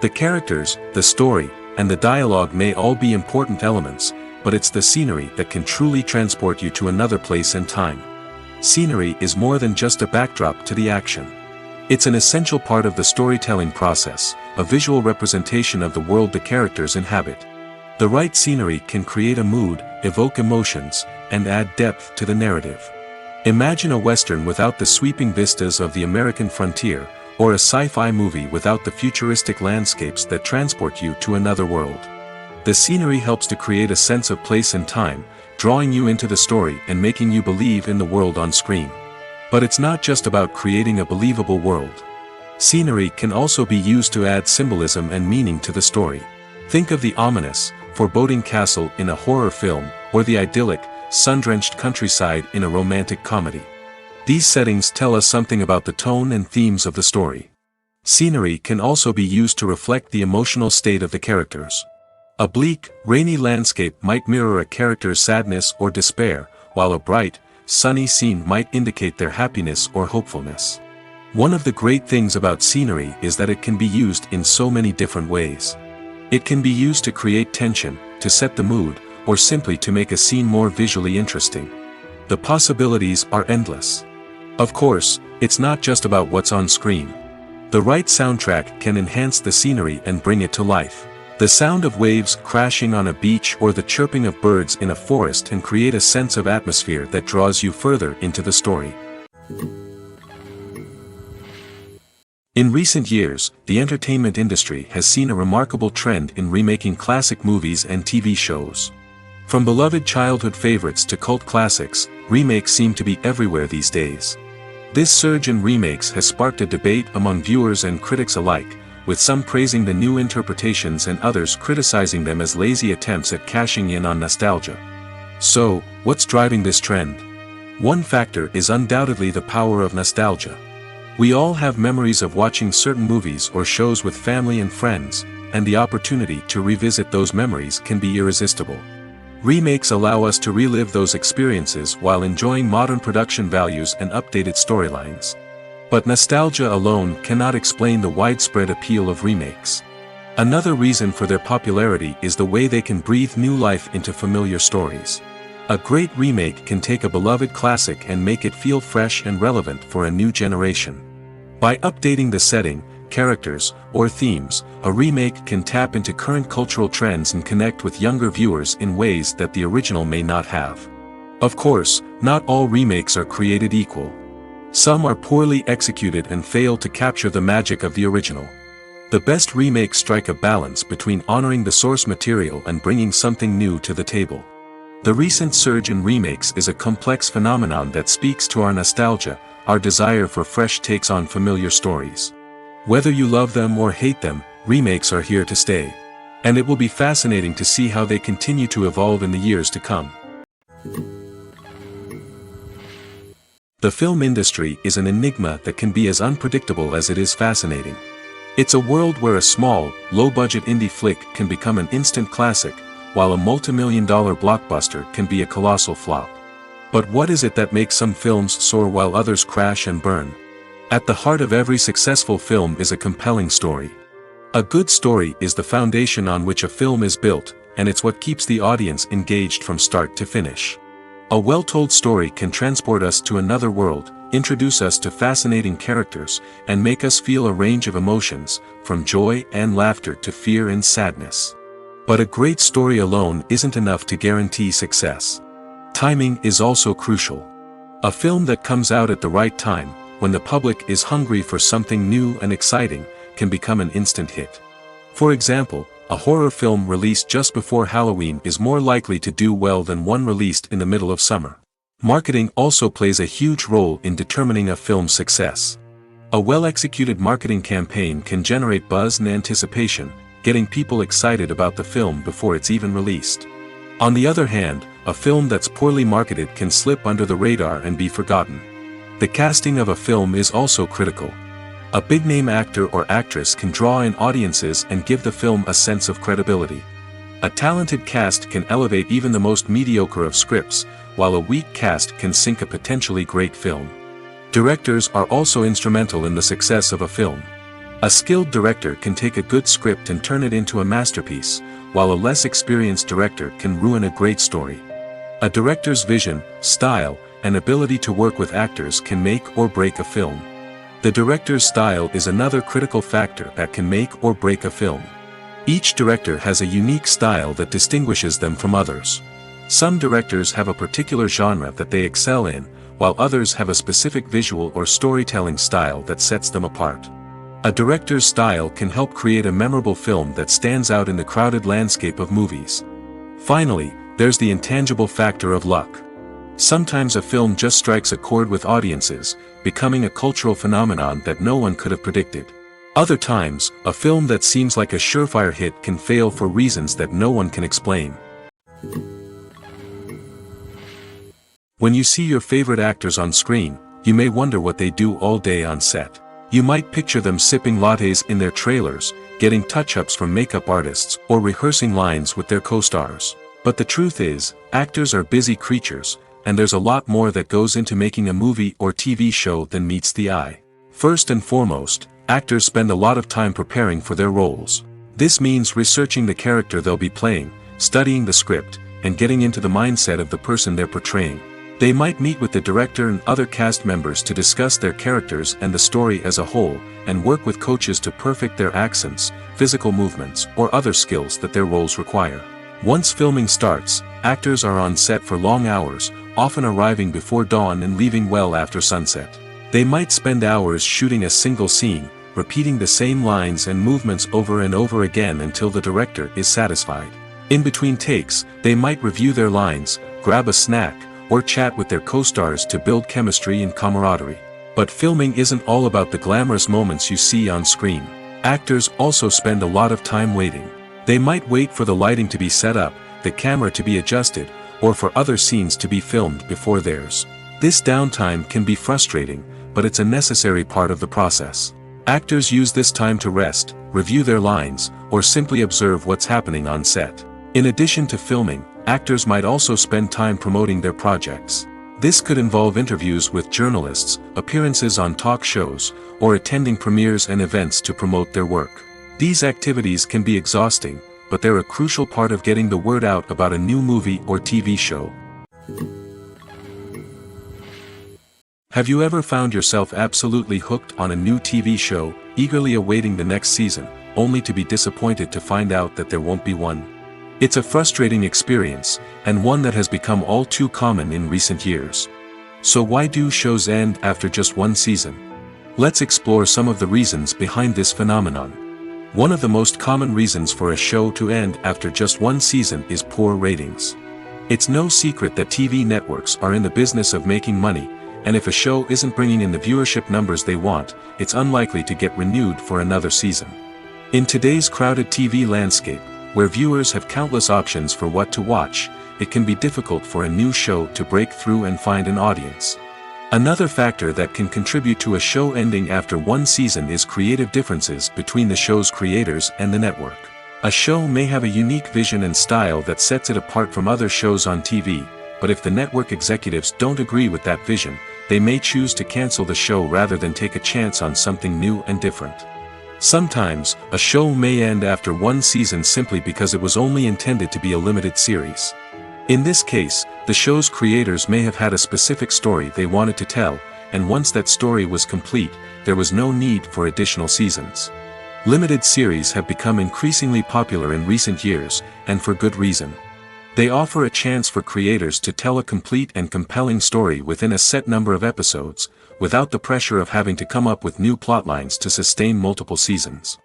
The characters, the story, and the dialogue may all be important elements, but it's the scenery that can truly transport you to another place and time. Scenery is more than just a backdrop to the action. It's an essential part of the storytelling process, a visual representation of the world the characters inhabit. The right scenery can create a mood, evoke emotions, and add depth to the narrative. Imagine a Western without the sweeping vistas of the American frontier, or a sci-fi movie without the futuristic landscapes that transport you to another world. The scenery helps to create a sense of place and time, drawing you into the story and making you believe in the world on screen. But it's not just about creating a believable world. Scenery can also be used to add symbolism and meaning to the story. Think of the ominous, foreboding castle in a horror film, or the idyllic, sun-drenched countryside in a romantic comedy. These settings tell us something about the tone and themes of the story. Scenery can also be used to reflect the emotional state of the characters. A bleak, rainy landscape might mirror a character's sadness or despair, while a bright, sunny scene might indicate their happiness or hopefulness. One of the great things about scenery is that it can be used in so many different ways. It can be used to create tension, to set the mood, or simply to make a scene more visually interesting. The possibilities are endless. Of course, it's not just about what's on screen. The right soundtrack can enhance the scenery and bring it to life. The sound of waves crashing on a beach or the chirping of birds in a forest can create a sense of atmosphere that draws you further into the story. In recent years, the entertainment industry has seen a remarkable trend in remaking classic movies and TV shows. From beloved childhood favorites to cult classics, remakes seem to be everywhere these days. This surge in remakes has sparked a debate among viewers and critics alike, with some praising the new interpretations and others criticizing them as lazy attempts at cashing in on nostalgia. So, what's driving this trend? One factor is undoubtedly the power of nostalgia. We all have memories of watching certain movies or shows with family and friends, and the opportunity to revisit those memories can be irresistible. Remakes allow us to relive those experiences while enjoying modern production values and updated storylines. But nostalgia alone cannot explain the widespread appeal of remakes. Another reason for their popularity is the way they can breathe new life into familiar stories. A great remake can take a beloved classic and make it feel fresh and relevant for a new generation. By updating the setting, characters, or themes, a remake can tap into current cultural trends and connect with younger viewers in ways that the original may not have. Of course, not all remakes are created equal. Some are poorly executed and fail to capture the magic of the original. The best remakes strike a balance between honoring the source material and bringing something new to the table. The recent surge in remakes is a complex phenomenon that speaks to our nostalgia, our desire for fresh takes on familiar stories. Whether you love them or hate them, remakes are here to stay. And it will be fascinating to see how they continue to evolve in the years to come. The film industry is an enigma that can be as unpredictable as it is fascinating. It's a world where a small, low-budget indie flick can become an instant classic, while a multi-million-dollar blockbuster can be a colossal flop. But what is it that makes some films soar while others crash and burn? At the heart of every successful film is a compelling story. A good story is the foundation on which a film is built, and it's what keeps the audience engaged from start to finish. A well-told story can transport us to another world, introduce us to fascinating characters, and make us feel a range of emotions, from joy and laughter to fear and sadness. But a great story alone isn't enough to guarantee success. Timing is also crucial. A film that comes out at the right time, when the public is hungry for something new and exciting, can become an instant hit. For example, a horror film released just before Halloween is more likely to do well than one released in the middle of summer. Marketing also plays a huge role in determining a film's success. A well-executed marketing campaign can generate buzz and anticipation, getting people excited about the film before it's even released. On the other hand, a film that's poorly marketed can slip under the radar and be forgotten. The casting of a film is also critical. A big-name actor or actress can draw in audiences and give the film a sense of credibility. A talented cast can elevate even the most mediocre of scripts, while a weak cast can sink a potentially great film. Directors are also instrumental in the success of a film. A skilled director can take a good script and turn it into a masterpiece, while a less experienced director can ruin a great story. A director's vision, style, and ability to work with actors can make or break a film. The director's style is another critical factor that can make or break a film. Each director has a unique style that distinguishes them from others. Some directors have a particular genre that they excel in, while others have a specific visual or storytelling style that sets them apart. A director's style can help create a memorable film that stands out in the crowded landscape of movies. Finally, there's the intangible factor of luck. Sometimes a film just strikes a chord with audiences, becoming a cultural phenomenon that no one could have predicted. Other times, a film that seems like a surefire hit can fail for reasons that no one can explain. When you see your favorite actors on screen, you may wonder what they do all day on set. You might picture them sipping lattes in their trailers, getting touch-ups from makeup artists, or rehearsing lines with their co-stars. But the truth is, actors are busy creatures, and there's a lot more that goes into making a movie or TV show than meets the eye. First and foremost, actors spend a lot of time preparing for their roles. This means researching the character they'll be playing, studying the script, and getting into the mindset of the person they're portraying. They might meet with the director and other cast members to discuss their characters and the story as a whole, and work with coaches to perfect their accents, physical movements, or other skills that their roles require. Once filming starts, actors are on set for long hours, often arriving before dawn and leaving well after sunset. They might spend hours shooting a single scene, repeating the same lines and movements over and over again until the director is satisfied. In between takes, they might review their lines, grab a snack, or chat with their co-stars to build chemistry and camaraderie. But filming isn't all about the glamorous moments you see on screen. Actors also spend a lot of time waiting. They might wait for the lighting to be set up, the camera to be adjusted, or for other scenes to be filmed before theirs. This downtime can be frustrating, but it's a necessary part of the process. Actors use this time to rest, review their lines, or simply observe what's happening on set. In addition to filming, actors might also spend time promoting their projects. This could involve interviews with journalists, appearances on talk shows, or attending premieres and events to promote their work. These activities can be exhausting, but they're a crucial part of getting the word out about a new movie or TV show. Have you ever found yourself absolutely hooked on a new TV show, eagerly awaiting the next season, only to be disappointed to find out that there won't be one? It's a frustrating experience, and one that has become all too common in recent years. So why do shows end after just one season? Let's explore some of the reasons behind this phenomenon. One of the most common reasons for a show to end after just one season is poor ratings. It's no secret that TV networks are in the business of making money, and if a show isn't bringing in the viewership numbers they want, it's unlikely to get renewed for another season. In today's crowded TV landscape, where viewers have countless options for what to watch, it can be difficult for a new show to break through and find an audience. Another factor that can contribute to a show ending after one season is creative differences between the show's creators and the network. A show may have a unique vision and style that sets it apart from other shows on TV, but if the network executives don't agree with that vision, they may choose to cancel the show rather than take a chance on something new and different. Sometimes, a show may end after one season simply because it was only intended to be a limited series. In this case, the show's creators may have had a specific story they wanted to tell, and once that story was complete, there was no need for additional seasons. Limited series have become increasingly popular in recent years, and for good reason. They offer a chance for creators to tell a complete and compelling story within a set number of episodes, without the pressure of having to come up with new plotlines to sustain multiple seasons.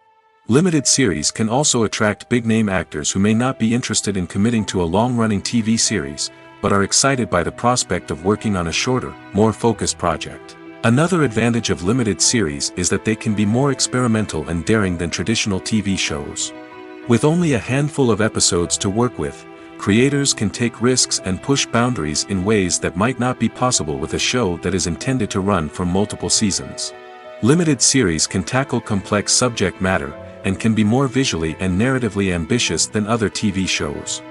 Limited series can also attract big-name actors who may not be interested in committing to a long-running TV series, but are excited by the prospect of working on a shorter, more focused project. Another advantage of limited series is that they can be more experimental and daring than traditional TV shows. With only a handful of episodes to work with, creators can take risks and push boundaries in ways that might not be possible with a show that is intended to run for multiple seasons. Limited series can tackle complex subject matter, and can be more visually and narratively ambitious than other TV shows.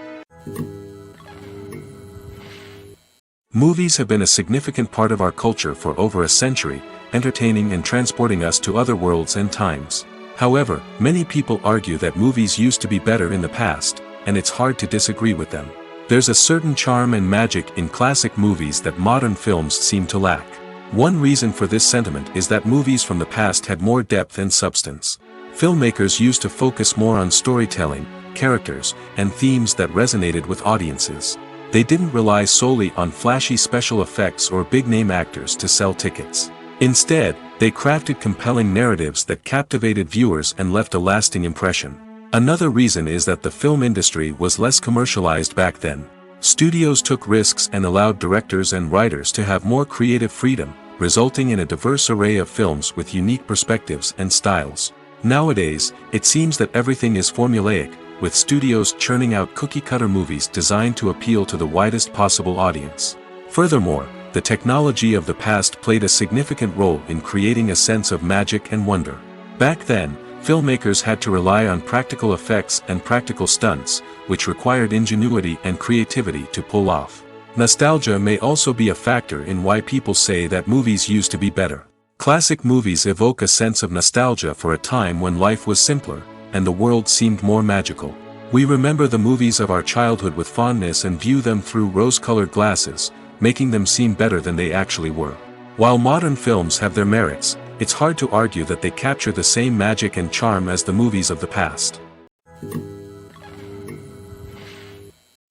Movies have been a significant part of our culture for over a century, entertaining and transporting us to other worlds and times. However, many people argue that movies used to be better in the past, and it's hard to disagree with them. There's a certain charm and magic in classic movies that modern films seem to lack. One reason for this sentiment is that movies from the past had more depth and substance. Filmmakers used to focus more on storytelling, characters, and themes that resonated with audiences. They didn't rely solely on flashy special effects or big-name actors to sell tickets. Instead, they crafted compelling narratives that captivated viewers and left a lasting impression. Another reason is that the film industry was less commercialized back then. Studios took risks and allowed directors and writers to have more creative freedom, resulting in a diverse array of films with unique perspectives and styles. Nowadays, it seems that everything is formulaic, with studios churning out cookie-cutter movies designed to appeal to the widest possible audience. Furthermore, the technology of the past played a significant role in creating a sense of magic and wonder. Back then, filmmakers had to rely on practical effects and practical stunts, which required ingenuity and creativity to pull off. Nostalgia may also be a factor in why people say that movies used to be better. Classic movies evoke a sense of nostalgia for a time when life was simpler, and the world seemed more magical. We remember the movies of our childhood with fondness and view them through rose-colored glasses, making them seem better than they actually were. While modern films have their merits, it's hard to argue that they capture the same magic and charm as the movies of the past.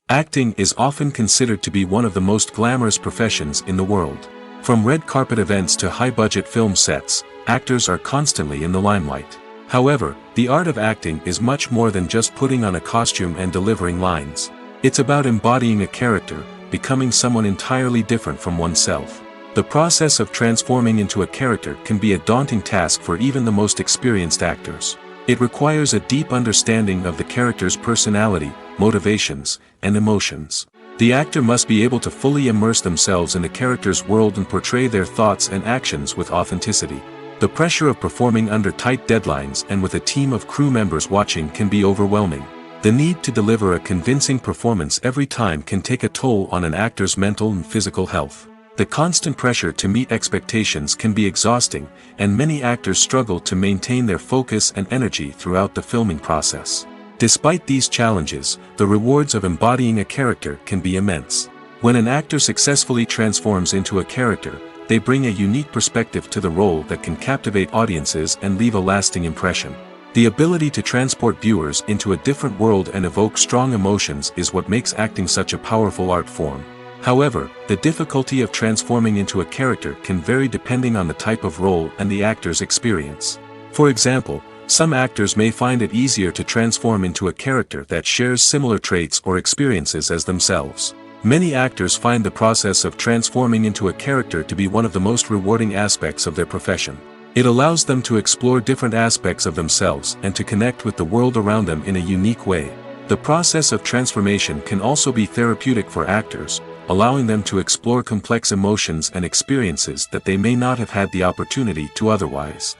Acting is often considered to be one of the most glamorous professions in the world. From red carpet events to high-budget film sets, actors are constantly in the limelight. However, the art of acting is much more than just putting on a costume and delivering lines. It's about embodying a character, becoming someone entirely different from oneself. The process of transforming into a character can be a daunting task for even the most experienced actors. It requires a deep understanding of the character's personality, motivations, and emotions. The actor must be able to fully immerse themselves in the character's world and portray their thoughts and actions with authenticity. The pressure of performing under tight deadlines and with a team of crew members watching can be overwhelming. The need to deliver a convincing performance every time can take a toll on an actor's mental and physical health. The constant pressure to meet expectations can be exhausting, and many actors struggle to maintain their focus and energy throughout the filming process. Despite these challenges, the rewards of embodying a character can be immense. When an actor successfully transforms into a character, they bring a unique perspective to the role that can captivate audiences and leave a lasting impression. The ability to transport viewers into a different world and evoke strong emotions is what makes acting such a powerful art form. However, the difficulty of transforming into a character can vary depending on the type of role and the actor's experience. For example, some actors may find it easier to transform into a character that shares similar traits or experiences as themselves. Many actors find the process of transforming into a character to be one of the most rewarding aspects of their profession. It allows them to explore different aspects of themselves and to connect with the world around them in a unique way. The process of transformation can also be therapeutic for actors, allowing them to explore complex emotions and experiences that they may not have had the opportunity to otherwise.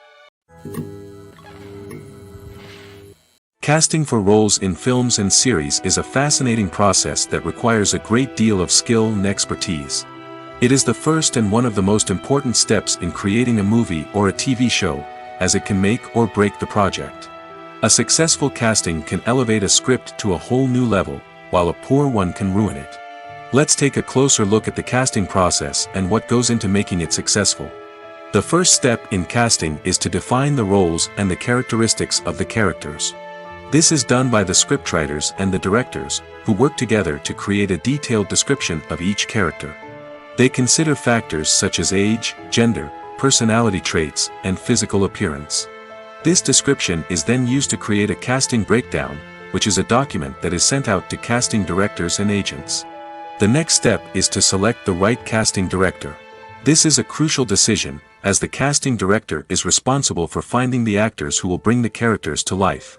Casting for roles in films and series is a fascinating process that requires a great deal of skill and expertise. It is the first and one of the most important steps in creating a movie or a TV show, as it can make or break the project. A successful casting can elevate a script to a whole new level, while a poor one can ruin it. Let's take a closer look at the casting process and what goes into making it successful. The first step in casting is to define the roles and the characteristics of the characters. This is done by the scriptwriters and the directors, who work together to create a detailed description of each character. They consider factors such as age, gender, personality traits, and physical appearance. This description is then used to create a casting breakdown, which is a document that is sent out to casting directors and agents. The next step is to select the right casting director. This is a crucial decision, as the casting director is responsible for finding the actors who will bring the characters to life.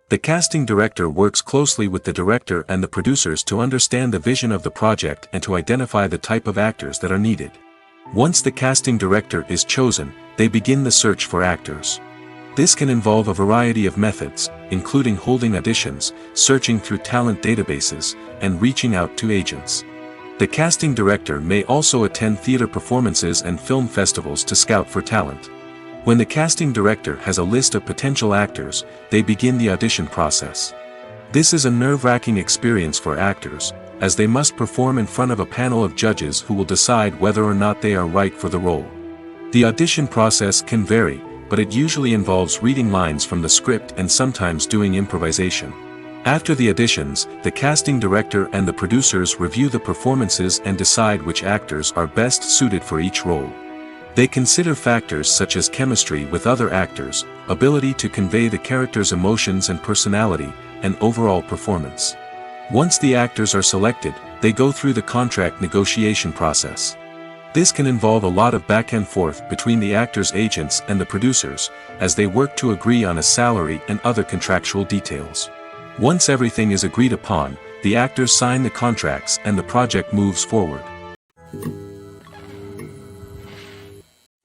The casting director works closely with the director and the producers to understand the vision of the project and to identify the type of actors that are needed. Once the casting director is chosen, they begin the search for actors. This can involve a variety of methods, including holding auditions, searching through talent databases, and reaching out to agents. The casting director may also attend theater performances and film festivals to scout for talent. When the casting director has a list of potential actors, they begin the audition process. This is a nerve-wracking experience for actors, as they must perform in front of a panel of judges who will decide whether or not they are right for the role. The audition process can vary, but it usually involves reading lines from the script and sometimes doing improvisation. After the auditions, the casting director and the producers review the performances and decide which actors are best suited for each role. They consider factors such as chemistry with other actors, ability to convey the character's emotions and personality, and overall performance. Once the actors are selected, they go through the contract negotiation process. This can involve a lot of back and forth between the actors' agents and the producers, as they work to agree on a salary and other contractual details. Once everything is agreed upon, the actors sign the contracts and the project moves forward.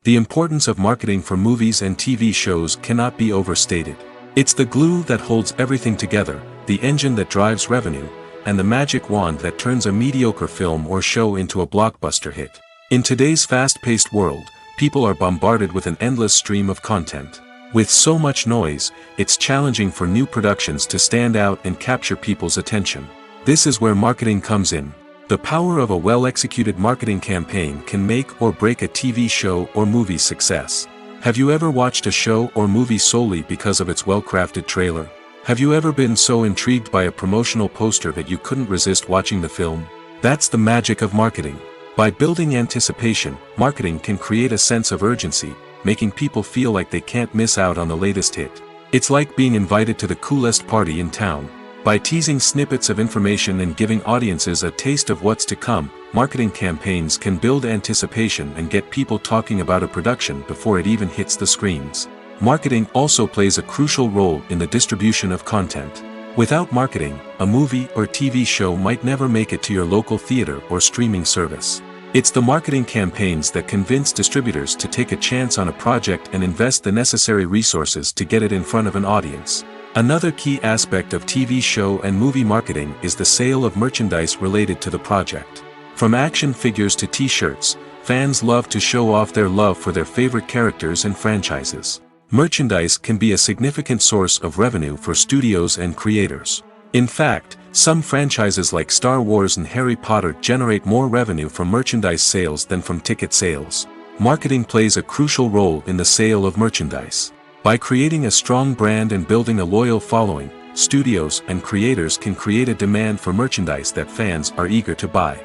The importance of marketing for movies and TV shows cannot be overstated. It's the glue that holds everything together, the engine that drives revenue, and the magic wand that turns a mediocre film or show into a blockbuster hit. In today's fast-paced world, people are bombarded with an endless stream of content. With so much noise, it's challenging for new productions to stand out and capture people's attention. This is where marketing comes in. The power of a well-executed marketing campaign can make or break a TV show or movie's success. Have you ever watched a show or movie solely because of its well-crafted trailer? Have you ever been so intrigued by a promotional poster that you couldn't resist watching the film? That's the magic of marketing. By building anticipation, marketing can create a sense of urgency, making people feel like they can't miss out on the latest hit. It's like being invited to the coolest party in town. By teasing snippets of information and giving audiences a taste of what's to come, marketing campaigns can build anticipation and get people talking about a production before it even hits the screens. Marketing also plays a crucial role in the distribution of content. Without marketing, a movie or TV show might never make it to your local theater or streaming service. It's the marketing campaigns that convince distributors to take a chance on a project and invest the necessary resources to get it in front of an audience. Another key aspect of TV show and movie marketing is the sale of merchandise related to the project. From action figures to t-shirts, fans love to show off their love for their favorite characters and franchises. Merchandise can be a significant source of revenue for studios and creators. In fact, some franchises like Star Wars and Harry Potter generate more revenue from merchandise sales than from ticket sales. Marketing plays a crucial role in the sale of merchandise. By creating a strong brand and building a loyal following, studios and creators can create a demand for merchandise that fans are eager to buy.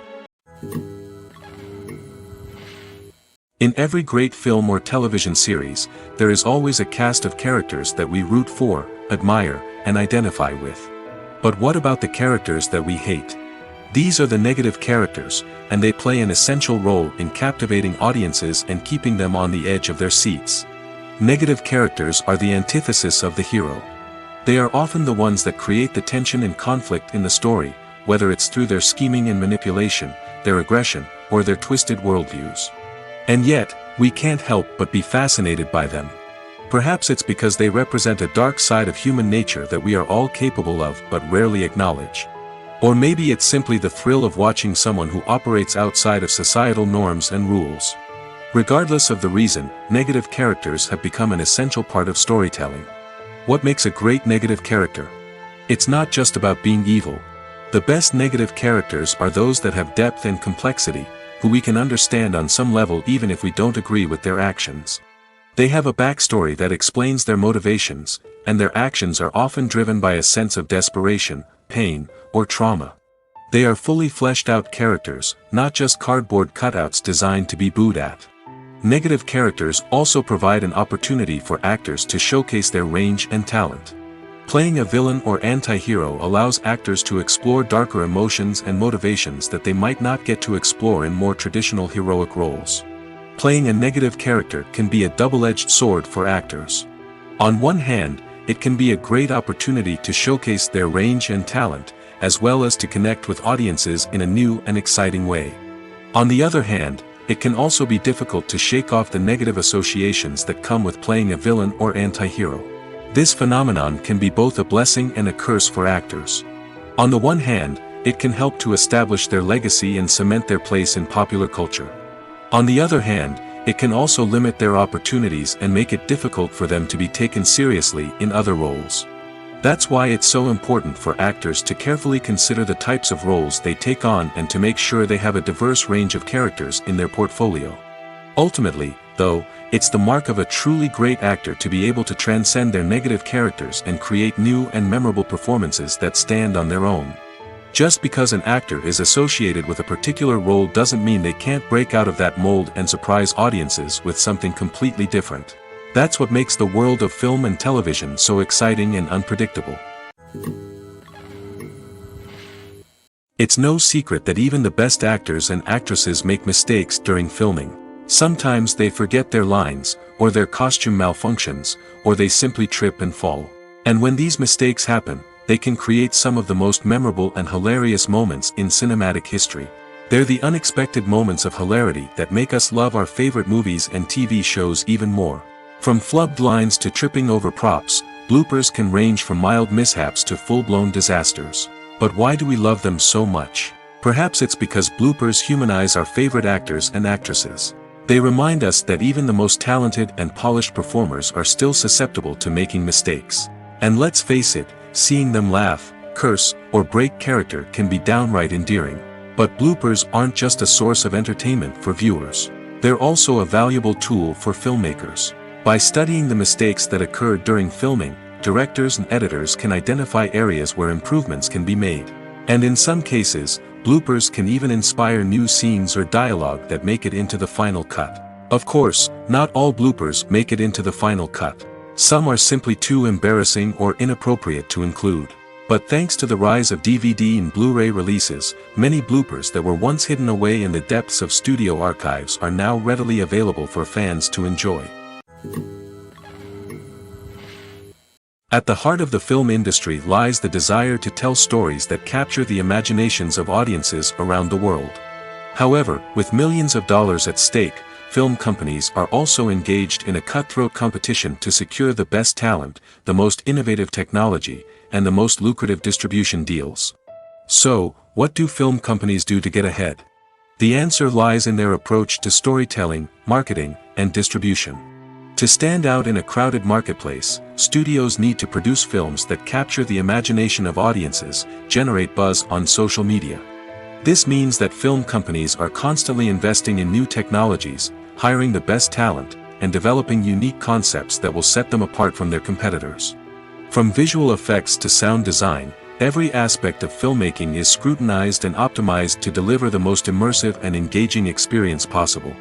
In every great film or television series, there is always a cast of characters that we root for, admire, and identify with. But what about the characters that we hate? These are the negative characters, and they play an essential role in captivating audiences and keeping them on the edge of their seats. Negative characters are the antithesis of the hero. They are often the ones that create the tension and conflict in the story, whether it's through their scheming and manipulation, their aggression, or their twisted worldviews. And yet, we can't help but be fascinated by them. Perhaps it's because they represent a dark side of human nature that we are all capable of but rarely acknowledge. Or maybe it's simply the thrill of watching someone who operates outside of societal norms and rules. Regardless of the reason, negative characters have become an essential part of storytelling. What makes a great negative character? It's not just about being evil. The best negative characters are those that have depth and complexity, who we can understand on some level even if we don't agree with their actions. They have a backstory that explains their motivations, and their actions are often driven by a sense of desperation, pain, or trauma. They are fully fleshed out characters, not just cardboard cutouts designed to be booed at. Negative characters also provide an opportunity for actors to showcase their range and talent. Playing a villain or anti-hero allows actors to explore darker emotions and motivations that they might not get to explore in more traditional heroic roles. Playing a negative character can be a double-edged sword for actors. On one hand, it can be a great opportunity to showcase their range and talent, as well as to connect with audiences in a new and exciting way. On the other hand, it can also be difficult to shake off the negative associations that come with playing a villain or anti-hero. This phenomenon can be both a blessing and a curse for actors. On the one hand, it can help to establish their legacy and cement their place in popular culture. On the other hand, it can also limit their opportunities and make it difficult for them to be taken seriously in other roles. That's why it's so important for actors to carefully consider the types of roles they take on and to make sure they have a diverse range of characters in their portfolio. Ultimately, though, it's the mark of a truly great actor to be able to transcend their negative characters and create new and memorable performances that stand on their own. Just because an actor is associated with a particular role doesn't mean they can't break out of that mold and surprise audiences with something completely different. That's what makes the world of film and television so exciting and unpredictable. It's no secret that even the best actors and actresses make mistakes during filming. Sometimes they forget their lines, or their costume malfunctions, or they simply trip and fall. And when these mistakes happen, they can create some of the most memorable and hilarious moments in cinematic history. They're the unexpected moments of hilarity that make us love our favorite movies and TV shows even more. From flubbed lines to tripping over props, bloopers can range from mild mishaps to full-blown disasters. But why do we love them so much? Perhaps it's because bloopers humanize our favorite actors and actresses. They remind us that even the most talented and polished performers are still susceptible to making mistakes. And let's face it, seeing them laugh, curse, or break character can be downright endearing. But bloopers aren't just a source of entertainment for viewers. They're also a valuable tool for filmmakers. By studying the mistakes that occurred during filming, directors and editors can identify areas where improvements can be made. And in some cases, bloopers can even inspire new scenes or dialogue that make it into the final cut. Of course, not all bloopers make it into the final cut. Some are simply too embarrassing or inappropriate to include. But thanks to the rise of DVD and Blu-ray releases, many bloopers that were once hidden away in the depths of studio archives are now readily available for fans to enjoy. At the heart of the film industry lies the desire to tell stories that capture the imaginations of audiences around the world. However, with millions of dollars at stake, film companies are also engaged in a cutthroat competition to secure the best talent, the most innovative technology, and the most lucrative distribution deals. So, what do film companies do to get ahead? The answer lies in their approach to storytelling, marketing, and distribution. To stand out in a crowded marketplace, studios need to produce films that capture the imagination of audiences, generate buzz on social media. This means that film companies are constantly investing in new technologies, hiring the best talent, and developing unique concepts that will set them apart from their competitors. From visual effects to sound design, every aspect of filmmaking is scrutinized and optimized to deliver the most immersive and engaging experience possible.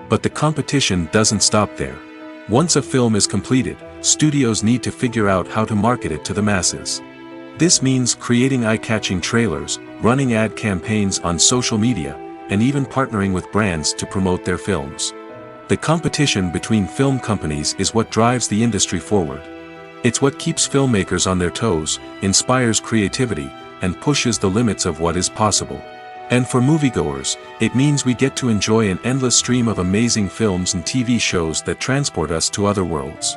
But the competition doesn't stop there. Once a film is completed, studios need to figure out how to market it to the masses. This means creating eye-catching trailers, running ad campaigns on social media, and even partnering with brands to promote their films. The competition between film companies is what drives the industry forward. It's what keeps filmmakers on their toes, inspires creativity, and pushes the limits of what is possible. And for moviegoers, it means we get to enjoy an endless stream of amazing films and TV shows that transport us to other worlds.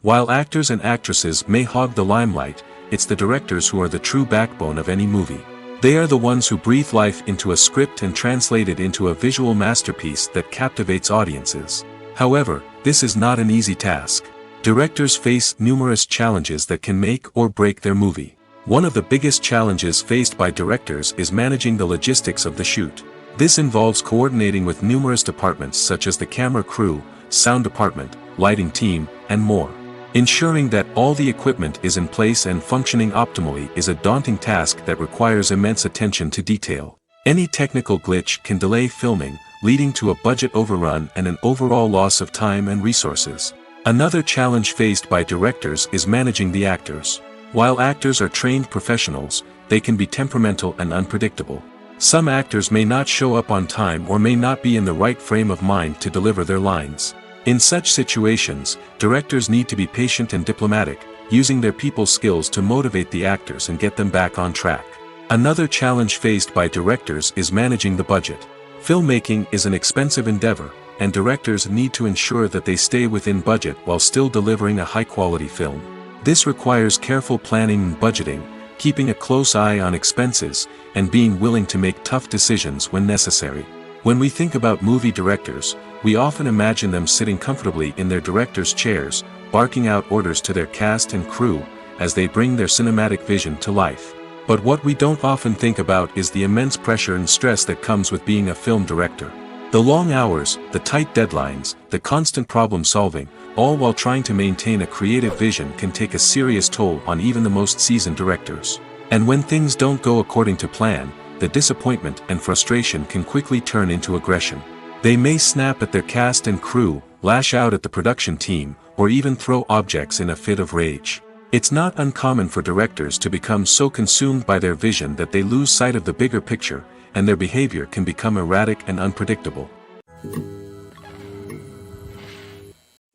While actors and actresses may hog the limelight, it's the directors who are the true backbone of any movie. They are the ones who breathe life into a script and translate it into a visual masterpiece that captivates audiences. However, this is not an easy task. Directors face numerous challenges that can make or break their movie. One of the biggest challenges faced by directors is managing the logistics of the shoot. This involves coordinating with numerous departments such as the camera crew, sound department, lighting team, and more. Ensuring that all the equipment is in place and functioning optimally is a daunting task that requires immense attention to detail. Any technical glitch can delay filming, leading to a budget overrun and an overall loss of time and resources. Another challenge faced by directors is managing the actors. While actors are trained professionals, they can be temperamental and unpredictable. Some actors may not show up on time or may not be in the right frame of mind to deliver their lines. In such situations, directors need to be patient and diplomatic, using their people skills to motivate the actors and get them back on track. Another challenge faced by directors is managing the budget. Filmmaking is an expensive endeavor, and directors need to ensure that they stay within budget while still delivering a high-quality film. This requires careful planning and budgeting, keeping a close eye on expenses, and being willing to make tough decisions when necessary. When we think about movie directors, we often imagine them sitting comfortably in their director's chairs, barking out orders to their cast and crew, as they bring their cinematic vision to life. But what we don't often think about is the immense pressure and stress that comes with being a film director. The long hours, the tight deadlines, the constant problem solving, all while trying to maintain a creative vision can take a serious toll on even the most seasoned directors. And when things don't go according to plan, the disappointment and frustration can quickly turn into aggression. They may snap at their cast and crew, lash out at the production team, or even throw objects in a fit of rage. It's not uncommon for directors to become so consumed by their vision that they lose sight of the bigger picture, and their behavior can become erratic and unpredictable.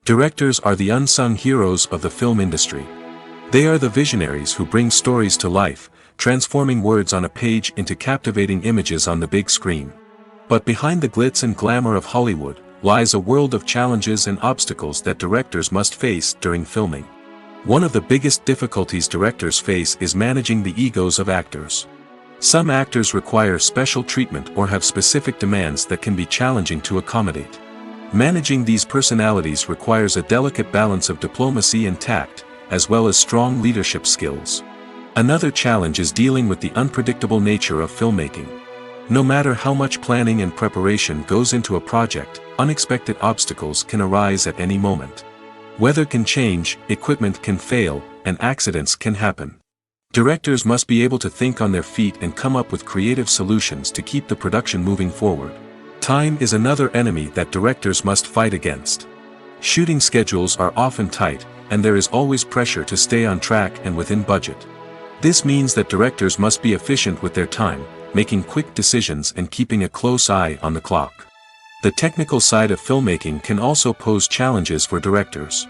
Directors are the unsung heroes of the film industry. They are the visionaries who bring stories to life, transforming words on a page into captivating images on the big screen. But behind the glitz and glamour of Hollywood, lies a world of challenges and obstacles that directors must face during filming. One of the biggest difficulties directors face is managing the egos of actors. Some actors require special treatment or have specific demands that can be challenging to accommodate. Managing these personalities requires a delicate balance of diplomacy and tact, as well as strong leadership skills. Another challenge is dealing with the unpredictable nature of filmmaking. No matter how much planning and preparation goes into a project, unexpected obstacles can arise at any moment. Weather can change, equipment can fail, and accidents can happen. Directors must be able to think on their feet and come up with creative solutions to keep the production moving forward. Time is another enemy that directors must fight against. Shooting schedules are often tight, and there is always pressure to stay on track and within budget. This means that directors must be efficient with their time, making quick decisions and keeping a close eye on the clock. The technical side of filmmaking can also pose challenges for directors.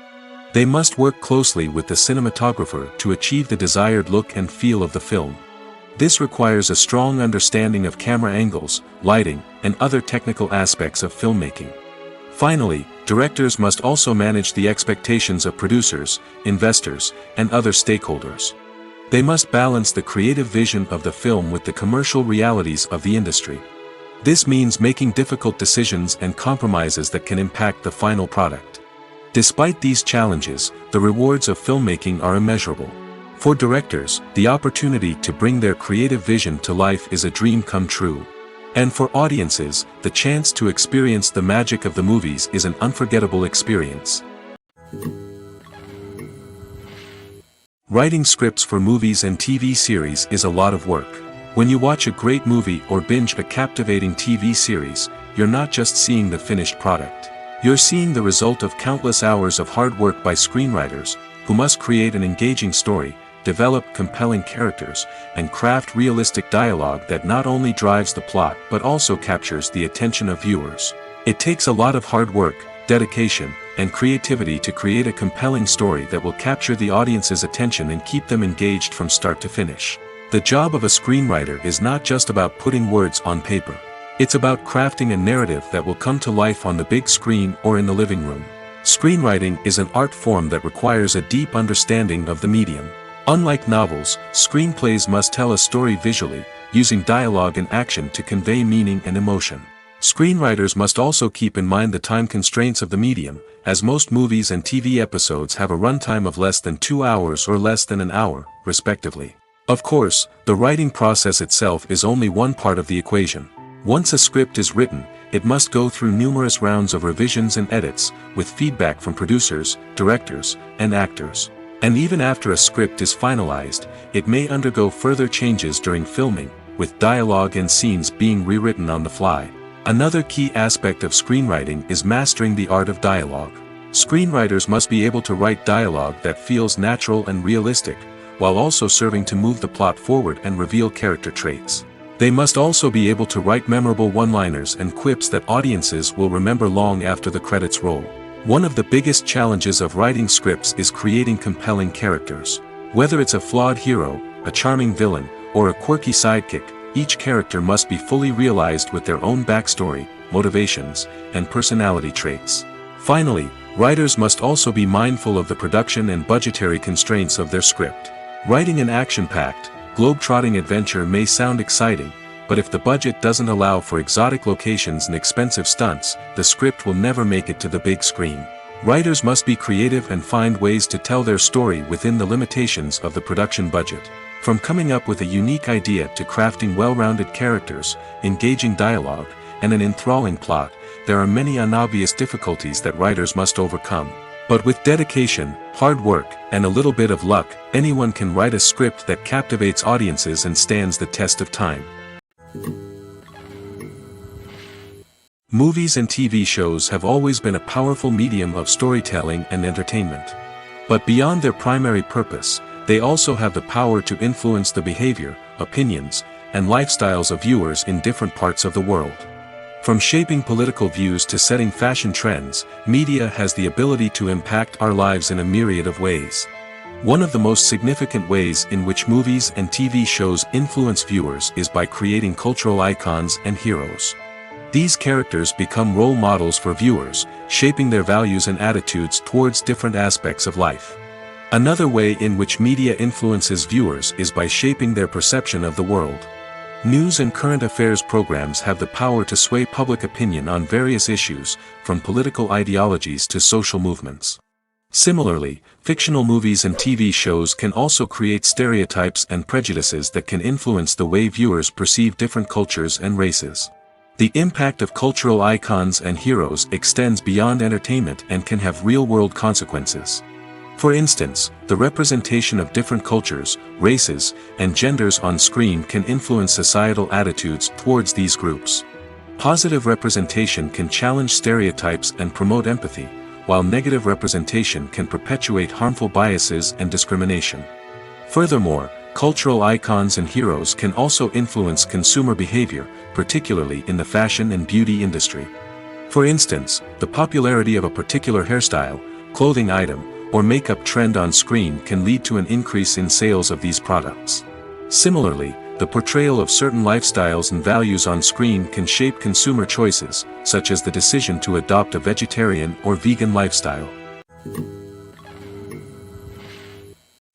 They must work closely with the cinematographer to achieve the desired look and feel of the film. This requires a strong understanding of camera angles, lighting, and other technical aspects of filmmaking. Finally, directors must also manage the expectations of producers, investors, and other stakeholders. They must balance the creative vision of the film with the commercial realities of the industry. This means making difficult decisions and compromises that can impact the final product. Despite these challenges, the rewards of filmmaking are immeasurable. For directors, the opportunity to bring their creative vision to life is a dream come true. And for audiences, the chance to experience the magic of the movies is an unforgettable experience. Writing scripts for movies and TV series is a lot of work. When you watch a great movie or binge a captivating TV series, you're not just seeing the finished product. You're seeing the result of countless hours of hard work by screenwriters, who must create an engaging story, develop compelling characters, and craft realistic dialogue that not only drives the plot but also captures the attention of viewers. It takes a lot of hard work, dedication, and creativity to create a compelling story that will capture the audience's attention and keep them engaged from start to finish. The job of a screenwriter is not just about putting words on paper. It's about crafting a narrative that will come to life on the big screen or in the living room. Screenwriting is an art form that requires a deep understanding of the medium. Unlike novels, screenplays must tell a story visually, using dialogue and action to convey meaning and emotion. Screenwriters must also keep in mind the time constraints of the medium, as most movies and TV episodes have a runtime of less than 2 hours or less than an hour, respectively. Of course, the writing process itself is only one part of the equation. Once a script is written, it must go through numerous rounds of revisions and edits, with feedback from producers, directors, and actors. And even after a script is finalized, it may undergo further changes during filming, with dialogue and scenes being rewritten on the fly. Another key aspect of screenwriting is mastering the art of dialogue. Screenwriters must be able to write dialogue that feels natural and realistic, while also serving to move the plot forward and reveal character traits. They must also be able to write memorable one-liners and quips that audiences will remember long after the credits roll. One of the biggest challenges of writing scripts is creating compelling characters. Whether it's a flawed hero, a charming villain, or a quirky sidekick, each character must be fully realized with their own backstory, motivations, and personality traits. Finally, writers must also be mindful of the production and budgetary constraints of their script. Writing an action-packed, globe-trotting adventure may sound exciting, but if the budget doesn't allow for exotic locations and expensive stunts, the script will never make it to the big screen. Writers must be creative and find ways to tell their story within the limitations of the production budget. From coming up with a unique idea to crafting well-rounded characters, engaging dialogue, and an enthralling plot, there are many unobvious difficulties that writers must overcome. But with dedication, hard work, and a little bit of luck, anyone can write a script that captivates audiences and stands the test of time. Movies and TV shows have always been a powerful medium of storytelling and entertainment. But beyond their primary purpose, they also have the power to influence the behavior, opinions, and lifestyles of viewers in different parts of the world. From shaping political views to setting fashion trends, media has the ability to impact our lives in a myriad of ways. One of the most significant ways in which movies and TV shows influence viewers is by creating cultural icons and heroes. These characters become role models for viewers, shaping their values and attitudes towards different aspects of life. Another way in which media influences viewers is by shaping their perception of the world. News and current affairs programs have the power to sway public opinion on various issues, from political ideologies to social movements. Similarly, fictional movies and TV shows can also create stereotypes and prejudices that can influence the way viewers perceive different cultures and races. The impact of cultural icons and heroes extends beyond entertainment and can have real-world consequences. For instance, the representation of different cultures, races, and genders on screen can influence societal attitudes towards these groups. Positive representation can challenge stereotypes and promote empathy, while negative representation can perpetuate harmful biases and discrimination. Furthermore, cultural icons and heroes can also influence consumer behavior, particularly in the fashion and beauty industry. For instance, the popularity of a particular hairstyle, clothing item, or makeup trend on screen can lead to an increase in sales of these products. Similarly, the portrayal of certain lifestyles and values on screen can shape consumer choices, such as the decision to adopt a vegetarian or vegan lifestyle.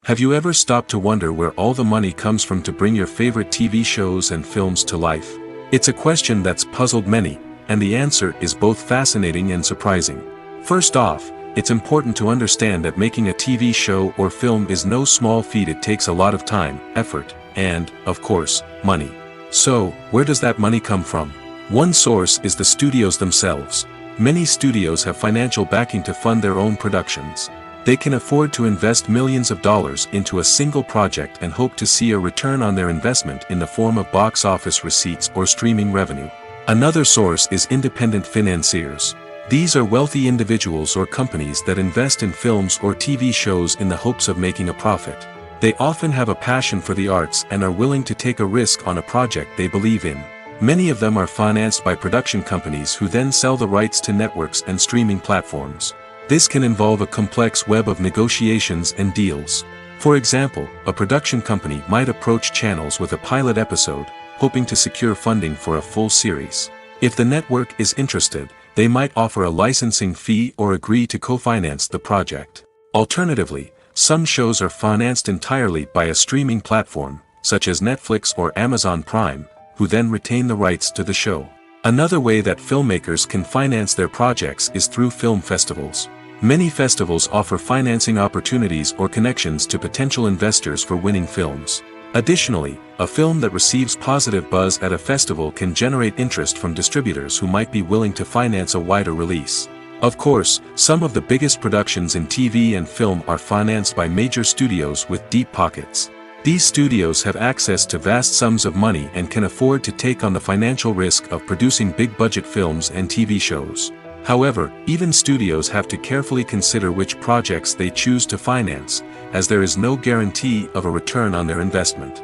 Have you ever stopped to wonder where all the money comes from to bring your favorite TV shows and films to life? It's a question that's puzzled many, and the answer is both fascinating and surprising. First off, it's important to understand that making a TV show or film is no small feat. It takes a lot of time, effort, and, of course, money. So, where does that money come from? One source is the studios themselves. Many studios have financial backing to fund their own productions. They can afford to invest millions of dollars into a single project and hope to see a return on their investment in the form of box office receipts or streaming revenue. Another source is independent financiers. These are wealthy individuals or companies that invest in films or TV shows in the hopes of making a profit. They often have a passion for the arts and are willing to take a risk on a project they believe in. Many of them are financed by production companies who then sell the rights to networks and streaming platforms. This can involve a complex web of negotiations and deals. For example, a production company might approach channels with a pilot episode, hoping to secure funding for a full series. If the network is interested, they might offer a licensing fee or agree to co-finance the project. Alternatively, some shows are financed entirely by a streaming platform, such as Netflix or Amazon Prime, who then retain the rights to the show. Another way that filmmakers can finance their projects is through film festivals. Many festivals offer financing opportunities or connections to potential investors for winning films. Additionally, a film that receives positive buzz at a festival can generate interest from distributors who might be willing to finance a wider release. Of course, some of the biggest productions in TV and film are financed by major studios with deep pockets. These studios have access to vast sums of money and can afford to take on the financial risk of producing big-budget films and TV shows. However, even studios have to carefully consider which projects they choose to finance, as there is no guarantee of a return on their investment.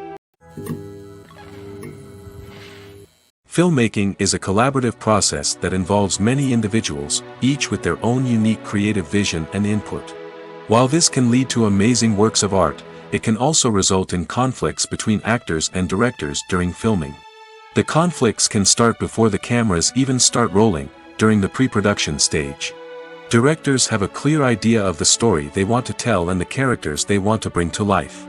Filmmaking is a collaborative process that involves many individuals, each with their own unique creative vision and input. While this can lead to amazing works of art, it can also result in conflicts between actors and directors during filming. The conflicts can start before the cameras even start rolling, during the pre-production stage. Directors have a clear idea of the story they want to tell and the characters they want to bring to life.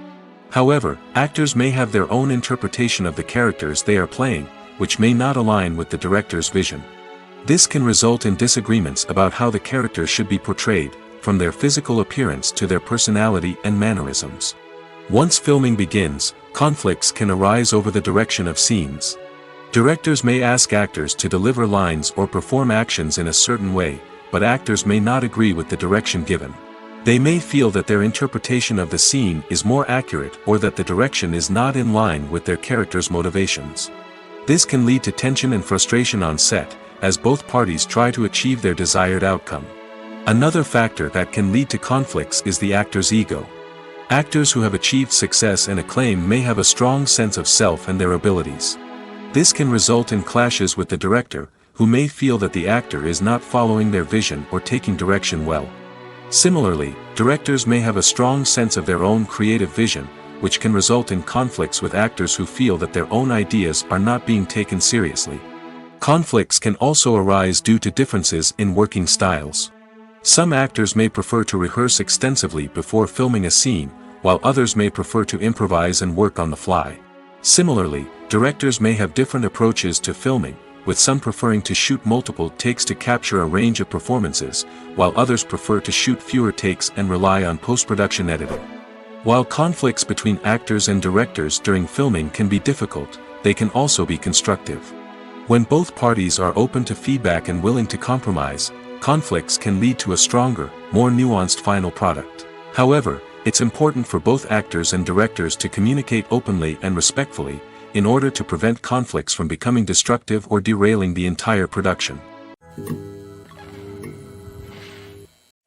However, actors may have their own interpretation of the characters they are playing, which may not align with the director's vision. This can result in disagreements about how the characters should be portrayed, from their physical appearance to their personality and mannerisms. Once filming begins, conflicts can arise over the direction of scenes. Directors may ask actors to deliver lines or perform actions in a certain way, but actors may not agree with the direction given. They may feel that their interpretation of the scene is more accurate or that the direction is not in line with their character's motivations. This can lead to tension and frustration on set, as both parties try to achieve their desired outcome. Another factor that can lead to conflicts is the actor's ego. Actors who have achieved success and acclaim may have a strong sense of self and their abilities. This can result in clashes with the director, who may feel that the actor is not following their vision or taking direction well. Similarly, directors may have a strong sense of their own creative vision, which can result in conflicts with actors who feel that their own ideas are not being taken seriously. Conflicts can also arise due to differences in working styles. Some actors may prefer to rehearse extensively before filming a scene, while others may prefer to improvise and work on the fly. Similarly, directors may have different approaches to filming, with some preferring to shoot multiple takes to capture a range of performances, while others prefer to shoot fewer takes and rely on post-production editing. While conflicts between actors and directors during filming can be difficult, they can also be constructive. When both parties are open to feedback and willing to compromise, conflicts can lead to a stronger, more nuanced final product. However, it's important for both actors and directors to communicate openly and respectfully, in order to prevent conflicts from becoming destructive or derailing the entire production.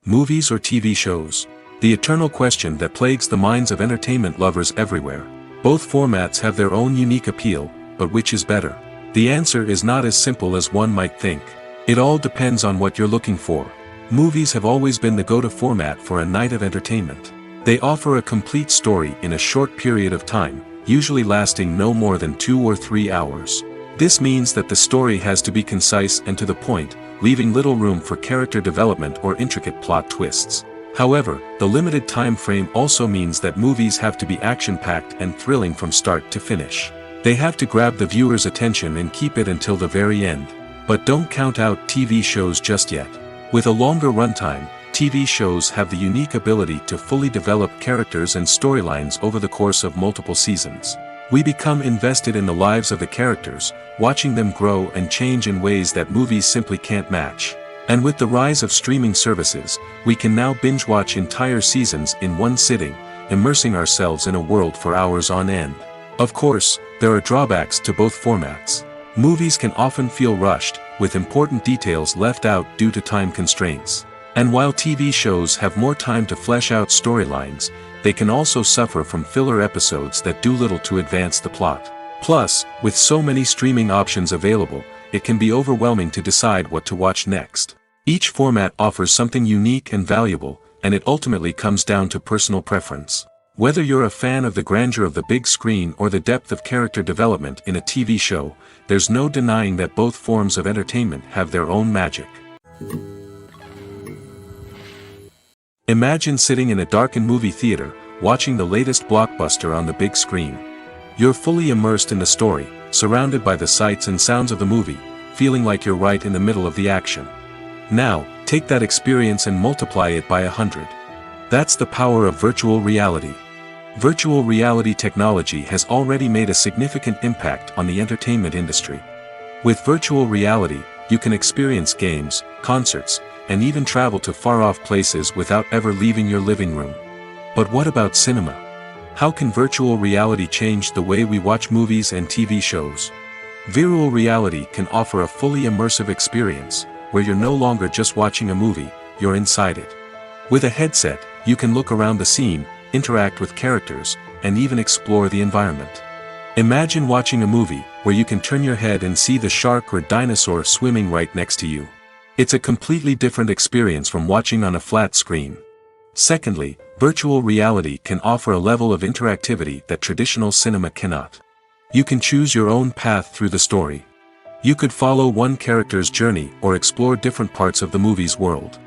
Movies or TV shows? The eternal question that plagues the minds of entertainment lovers everywhere. Both formats have their own unique appeal, but which is better? The answer is not as simple as one might think. It all depends on what you're looking for. Movies have always been the go-to format for a night of entertainment. They offer a complete story in a short period of time, usually lasting no more than 2 or 3 hours. This means that the story has to be concise and to the point, leaving little room for character development or intricate plot twists. However, the limited time frame also means that movies have to be action-packed and thrilling from start to finish. They have to grab the viewer's attention and keep it until the very end. But don't count out TV shows just yet. With a longer runtime, TV shows have the unique ability to fully develop characters and storylines over the course of multiple seasons. We become invested in the lives of the characters, watching them grow and change in ways that movies simply can't match. And with the rise of streaming services, we can now binge-watch entire seasons in one sitting, immersing ourselves in a world for hours on end. Of course, there are drawbacks to both formats. Movies can often feel rushed, with important details left out due to time constraints. And while TV shows have more time to flesh out storylines, they can also suffer from filler episodes that do little to advance the plot. Plus, with so many streaming options available, it can be overwhelming to decide what to watch next. Each format offers something unique and valuable, and it ultimately comes down to personal preference. Whether you're a fan of the grandeur of the big screen or the depth of character development in a TV show, there's no denying that both forms of entertainment have their own magic. Imagine sitting in a darkened movie theater, watching the latest blockbuster on the big screen. You're fully immersed in the story, surrounded by the sights and sounds of the movie, feeling like you're right in the middle of the action. Now, take that experience and multiply it by 100. That's the power of virtual reality. Virtual reality technology has already made a significant impact on the entertainment industry. With virtual reality, you can experience games, concerts, and even travel to far-off places without ever leaving your living room. But what about cinema? How can virtual reality change the way we watch movies and TV shows? Virtual reality can offer a fully immersive experience, where you're no longer just watching a movie, you're inside it. With a headset, you can look around the scene, interact with characters, and even explore the environment. Imagine watching a movie where you can turn your head and see the shark or dinosaur swimming right next to you. It's a completely different experience from watching on a flat screen. Secondly, virtual reality can offer a level of interactivity that traditional cinema cannot. You can choose your own path through the story. You could follow one character's journey or explore different parts of the movie's world.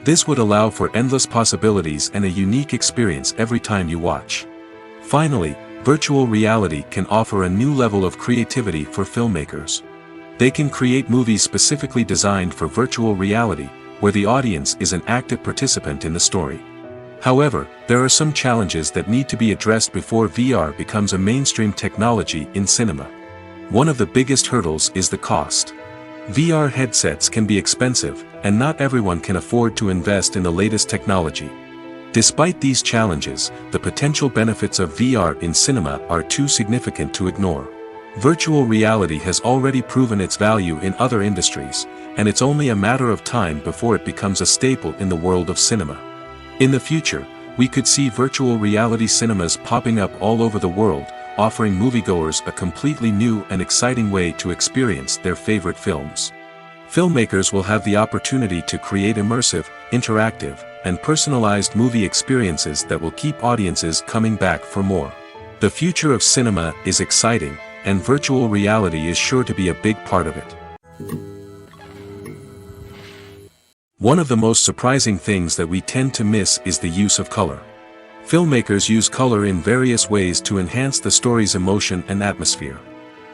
This would allow for endless possibilities and a unique experience every time you watch. Finally, virtual reality can offer a new level of creativity for filmmakers. They can create movies specifically designed for virtual reality, where the audience is an active participant in the story. However, there are some challenges that need to be addressed before VR becomes a mainstream technology in cinema. One of the biggest hurdles is the cost. VR headsets can be expensive, and not everyone can afford to invest in the latest technology. Despite these challenges, the potential benefits of VR in cinema are too significant to ignore. Virtual reality has already proven its value in other industries, and it's only a matter of time before it becomes a staple in the world of cinema. In the future, we could see virtual reality cinemas popping up all over the world, offering moviegoers a completely new and exciting way to experience their favorite films. Filmmakers will have the opportunity to create immersive, interactive, and personalized movie experiences that will keep audiences coming back for more. The future of cinema is exciting, and virtual reality is sure to be a big part of it. One of the most surprising things that we tend to miss is the use of color. Filmmakers use color in various ways to enhance the story's emotion and atmosphere.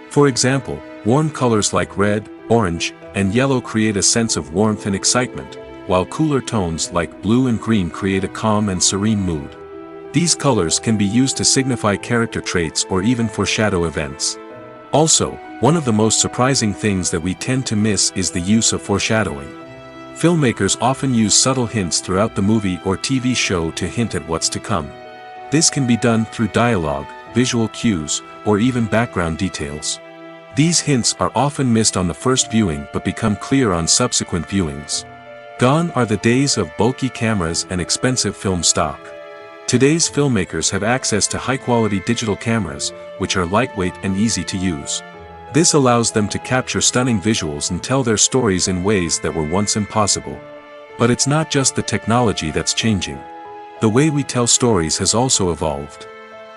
For example, warm colors like red, orange, and yellow create a sense of warmth and excitement, while cooler tones like blue and green create a calm and serene mood. These colors can be used to signify character traits or even foreshadow events. Also, one of the most surprising things that we tend to miss is the use of foreshadowing. Filmmakers often use subtle hints throughout the movie or TV show to hint at what's to come. This can be done through dialogue, visual cues, or even background details. These hints are often missed on the first viewing but become clear on subsequent viewings. Gone are the days of bulky cameras and expensive film stock. Today's filmmakers have access to high-quality digital cameras, which are lightweight and easy to use. This allows them to capture stunning visuals and tell their stories in ways that were once impossible. But it's not just the technology that's changing. The way we tell stories has also evolved.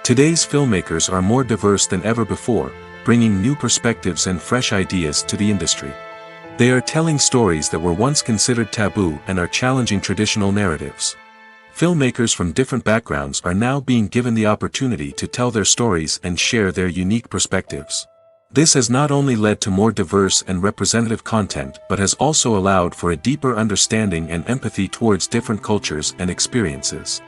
Today's filmmakers are more diverse than ever before, bringing new perspectives and fresh ideas to the industry. They are telling stories that were once considered taboo and are challenging traditional narratives. Filmmakers from different backgrounds are now being given the opportunity to tell their stories and share their unique perspectives. This has not only led to more diverse and representative content but has also allowed for a deeper understanding and empathy towards different cultures and experiences.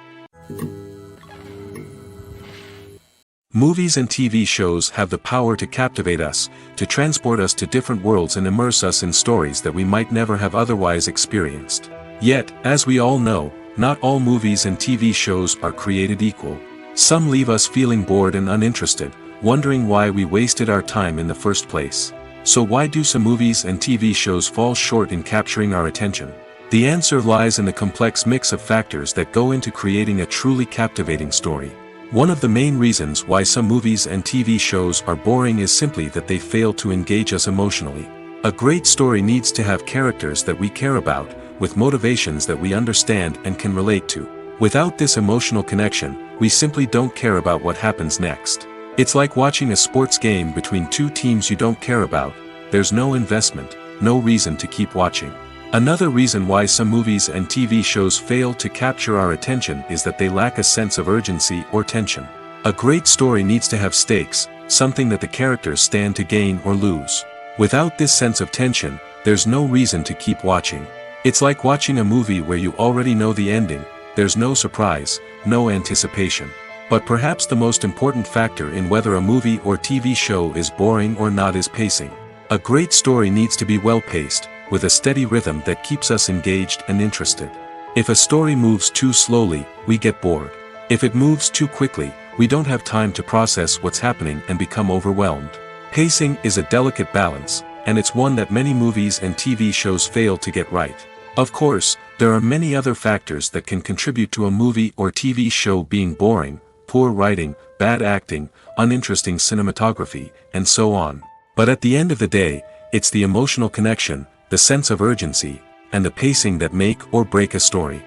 Movies and TV shows have the power to captivate us, to transport us to different worlds and immerse us in stories that we might never have otherwise experienced. Yet, as we all know, not all movies and TV shows are created equal. Some leave us feeling bored and uninterested, wondering why we wasted our time in the first place. So why do some movies and TV shows fall short in capturing our attention? The answer lies in the complex mix of factors that go into creating a truly captivating story. One of the main reasons why some movies and TV shows are boring is simply that they fail to engage us emotionally. A great story needs to have characters that we care about, with motivations that we understand and can relate to. Without this emotional connection, we simply don't care about what happens next. It's like watching a sports game between two teams you don't care about. There's no investment, no reason to keep watching. Another reason why some movies and TV shows fail to capture our attention is that they lack a sense of urgency or tension. A great story needs to have stakes, something that the characters stand to gain or lose. Without this sense of tension, there's no reason to keep watching. It's like watching a movie where you already know the ending. There's no surprise, no anticipation. But perhaps the most important factor in whether a movie or TV show is boring or not is pacing. A great story needs to be well-paced, with a steady rhythm that keeps us engaged and interested. If a story moves too slowly, we get bored. If it moves too quickly, we don't have time to process what's happening and become overwhelmed. Pacing is a delicate balance, and it's one that many movies and TV shows fail to get right. Of course, there are many other factors that can contribute to a movie or TV show being boring: poor writing, bad acting, uninteresting cinematography, and so on. But at the end of the day, it's the emotional connection, the sense of urgency, and the pacing that make or break a story.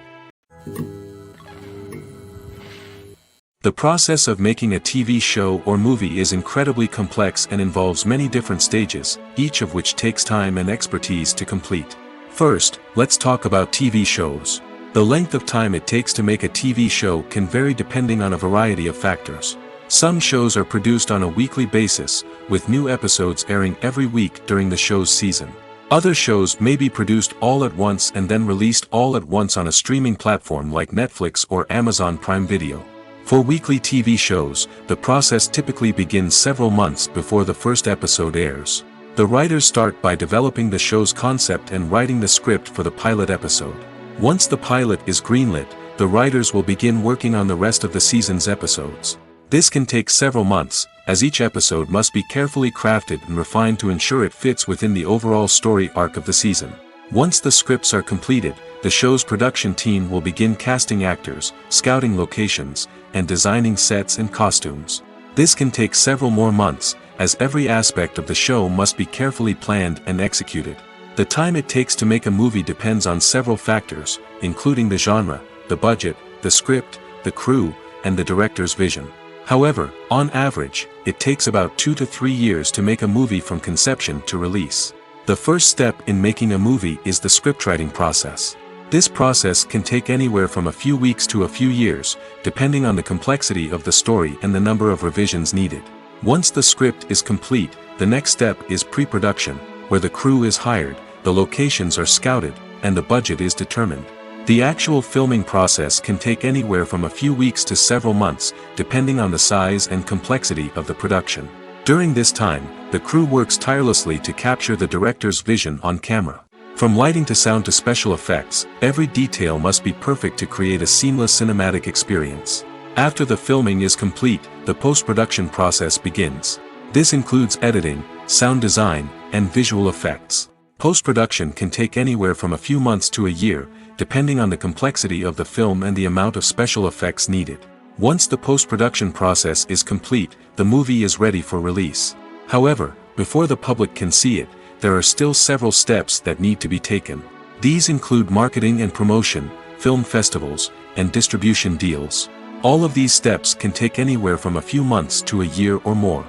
The process of making a TV show or movie is incredibly complex and involves many different stages, each of which takes time and expertise to complete. First, let's talk about TV shows. The length of time it takes to make a TV show can vary depending on a variety of factors. Some shows are produced on a weekly basis, with new episodes airing every week during the show's season. Other shows may be produced all at once and then released all at once on a streaming platform like Netflix or Amazon Prime Video. For weekly TV shows, the process typically begins several months before the first episode airs. The writers start by developing the show's concept and writing the script for the pilot episode. Once the pilot is greenlit, the writers will begin working on the rest of the season's episodes. This can take several months, as each episode must be carefully crafted and refined to ensure it fits within the overall story arc of the season. Once the scripts are completed, the show's production team will begin casting actors, scouting locations, and designing sets and costumes. This can take several more months, as every aspect of the show must be carefully planned and executed. The time it takes to make a movie depends on several factors, including the genre, the budget, the script, the crew, and the director's vision. However, on average, it takes about 2 to 3 years to make a movie from conception to release. The first step in making a movie is the scriptwriting process. This process can take anywhere from a few weeks to a few years, depending on the complexity of the story and the number of revisions needed. Once the script is complete, the next step is pre-production, where the crew is hired, the locations are scouted, and the budget is determined. The actual filming process can take anywhere from a few weeks to several months, depending on the size and complexity of the production. During this time, the crew works tirelessly to capture the director's vision on camera. From lighting to sound to special effects, every detail must be perfect to create a seamless cinematic experience. After the filming is complete, the post-production process begins. This includes editing, sound design, and visual effects. Post-production can take anywhere from a few months to a year, depending on the complexity of the film and the amount of special effects needed. Once the post-production process is complete, the movie is ready for release. However, before the public can see it, there are still several steps that need to be taken. These include marketing and promotion, film festivals, and distribution deals. All of these steps can take anywhere from a few months to a year or more.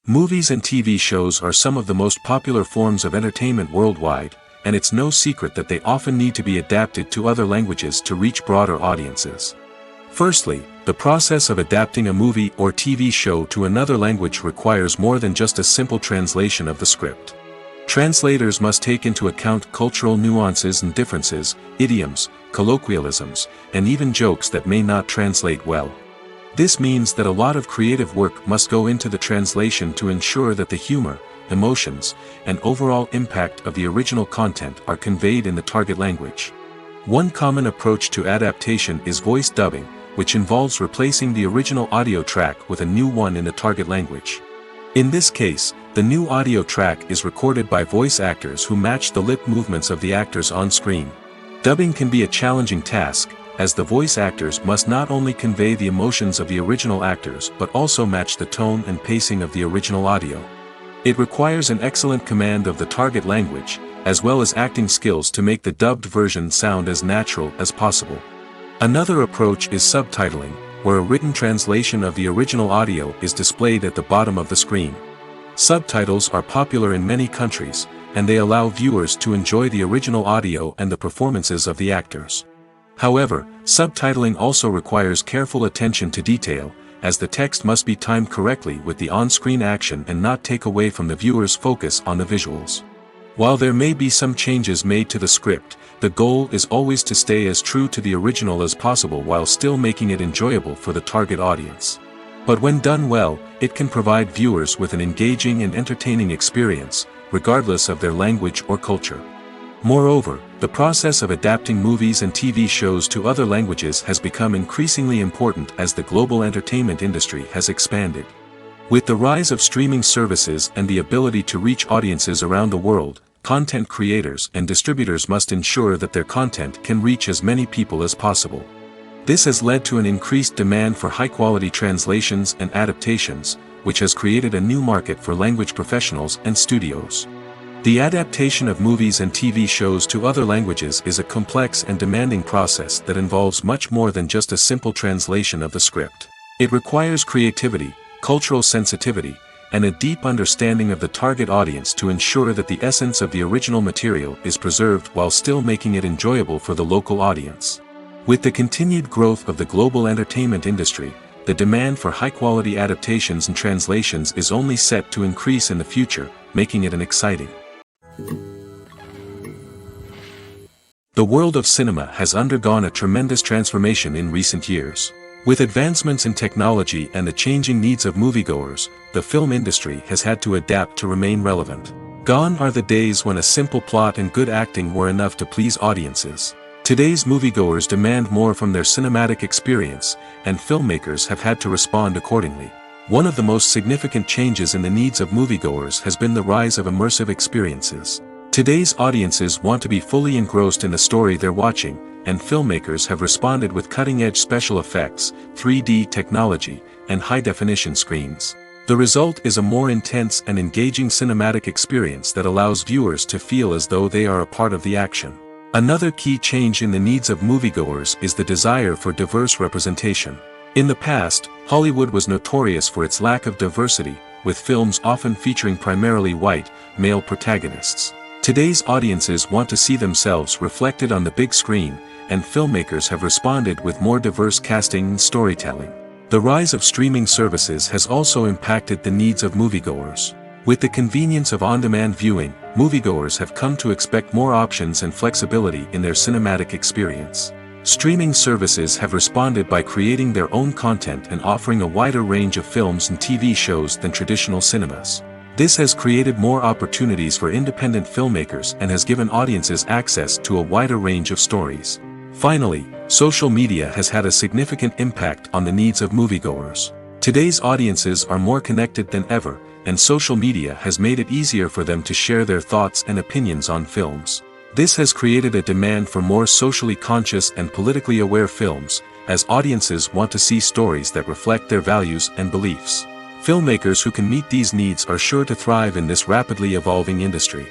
Movies and TV shows are some of the most popular forms of entertainment worldwide, and it's no secret that they often need to be adapted to other languages to reach broader audiences. Firstly, the process of adapting a movie or TV show to another language requires more than just a simple translation of the script. Translators must take into account cultural nuances and differences, idioms, colloquialisms, and even jokes that may not translate well. This means that a lot of creative work must go into the translation to ensure that the humor, emotions, and overall impact of the original content are conveyed in the target language. One common approach to adaptation is voice dubbing, which involves replacing the original audio track with a new one in the target language. In this case, the new audio track is recorded by voice actors who match the lip movements of the actors on screen. Dubbing can be a challenging task, as the voice actors must not only convey the emotions of the original actors but also match the tone and pacing of the original audio. It requires an excellent command of the target language, as well as acting skills to make the dubbed version sound as natural as possible. Another approach is subtitling, where a written translation of the original audio is displayed at the bottom of the screen. Subtitles are popular in many countries, and they allow viewers to enjoy the original audio and the performances of the actors. However, subtitling also requires careful attention to detail, as the text must be timed correctly with the on-screen action and not take away from the viewer's focus on the visuals. While there may be some changes made to the script, the goal is always to stay as true to the original as possible while still making it enjoyable for the target audience. But when done well, it can provide viewers with an engaging and entertaining experience, regardless of their language or culture. Moreover, the process of adapting movies and TV shows to other languages has become increasingly important as the global entertainment industry has expanded. With the rise of streaming services and the ability to reach audiences around the world, content creators and distributors must ensure that their content can reach as many people as possible. This has led to an increased demand for high-quality translations and adaptations, which has created a new market for language professionals and studios. The adaptation of movies and TV shows to other languages is a complex and demanding process that involves much more than just a simple translation of the script. It requires creativity, cultural sensitivity, and a deep understanding of the target audience to ensure that the essence of the original material is preserved while still making it enjoyable for the local audience. With the continued growth of the global entertainment industry, the demand for high-quality adaptations and translations is only set to increase in the future, making it an exciting. The world of cinema has undergone a tremendous transformation in recent years. With advancements in technology and the changing needs of moviegoers, the film industry has had to adapt to remain relevant. Gone are the days when a simple plot and good acting were enough to please audiences. Today's moviegoers demand more from their cinematic experience, and filmmakers have had to respond accordingly. One of the most significant changes in the needs of moviegoers has been the rise of immersive experiences. Today's audiences want to be fully engrossed in the story they're watching, and filmmakers have responded with cutting-edge special effects, 3D technology, and high-definition screens. The result is a more intense and engaging cinematic experience that allows viewers to feel as though they are a part of the action. Another key change in the needs of moviegoers is the desire for diverse representation. In the past, Hollywood was notorious for its lack of diversity, with films often featuring primarily white, male protagonists. Today's audiences want to see themselves reflected on the big screen, and filmmakers have responded with more diverse casting and storytelling. The rise of streaming services has also impacted the needs of moviegoers. With the convenience of on-demand viewing, moviegoers have come to expect more options and flexibility in their cinematic experience. Streaming services have responded by creating their own content and offering a wider range of films and TV shows than traditional cinemas. This has created more opportunities for independent filmmakers and has given audiences access to a wider range of stories. Finally, social media has had a significant impact on the needs of moviegoers. Today's audiences are more connected than ever, and social media has made it easier for them to share their thoughts and opinions on films. This has created a demand for more socially conscious and politically aware films, as audiences want to see stories that reflect their values and beliefs. Filmmakers who can meet these needs are sure to thrive in this rapidly evolving industry.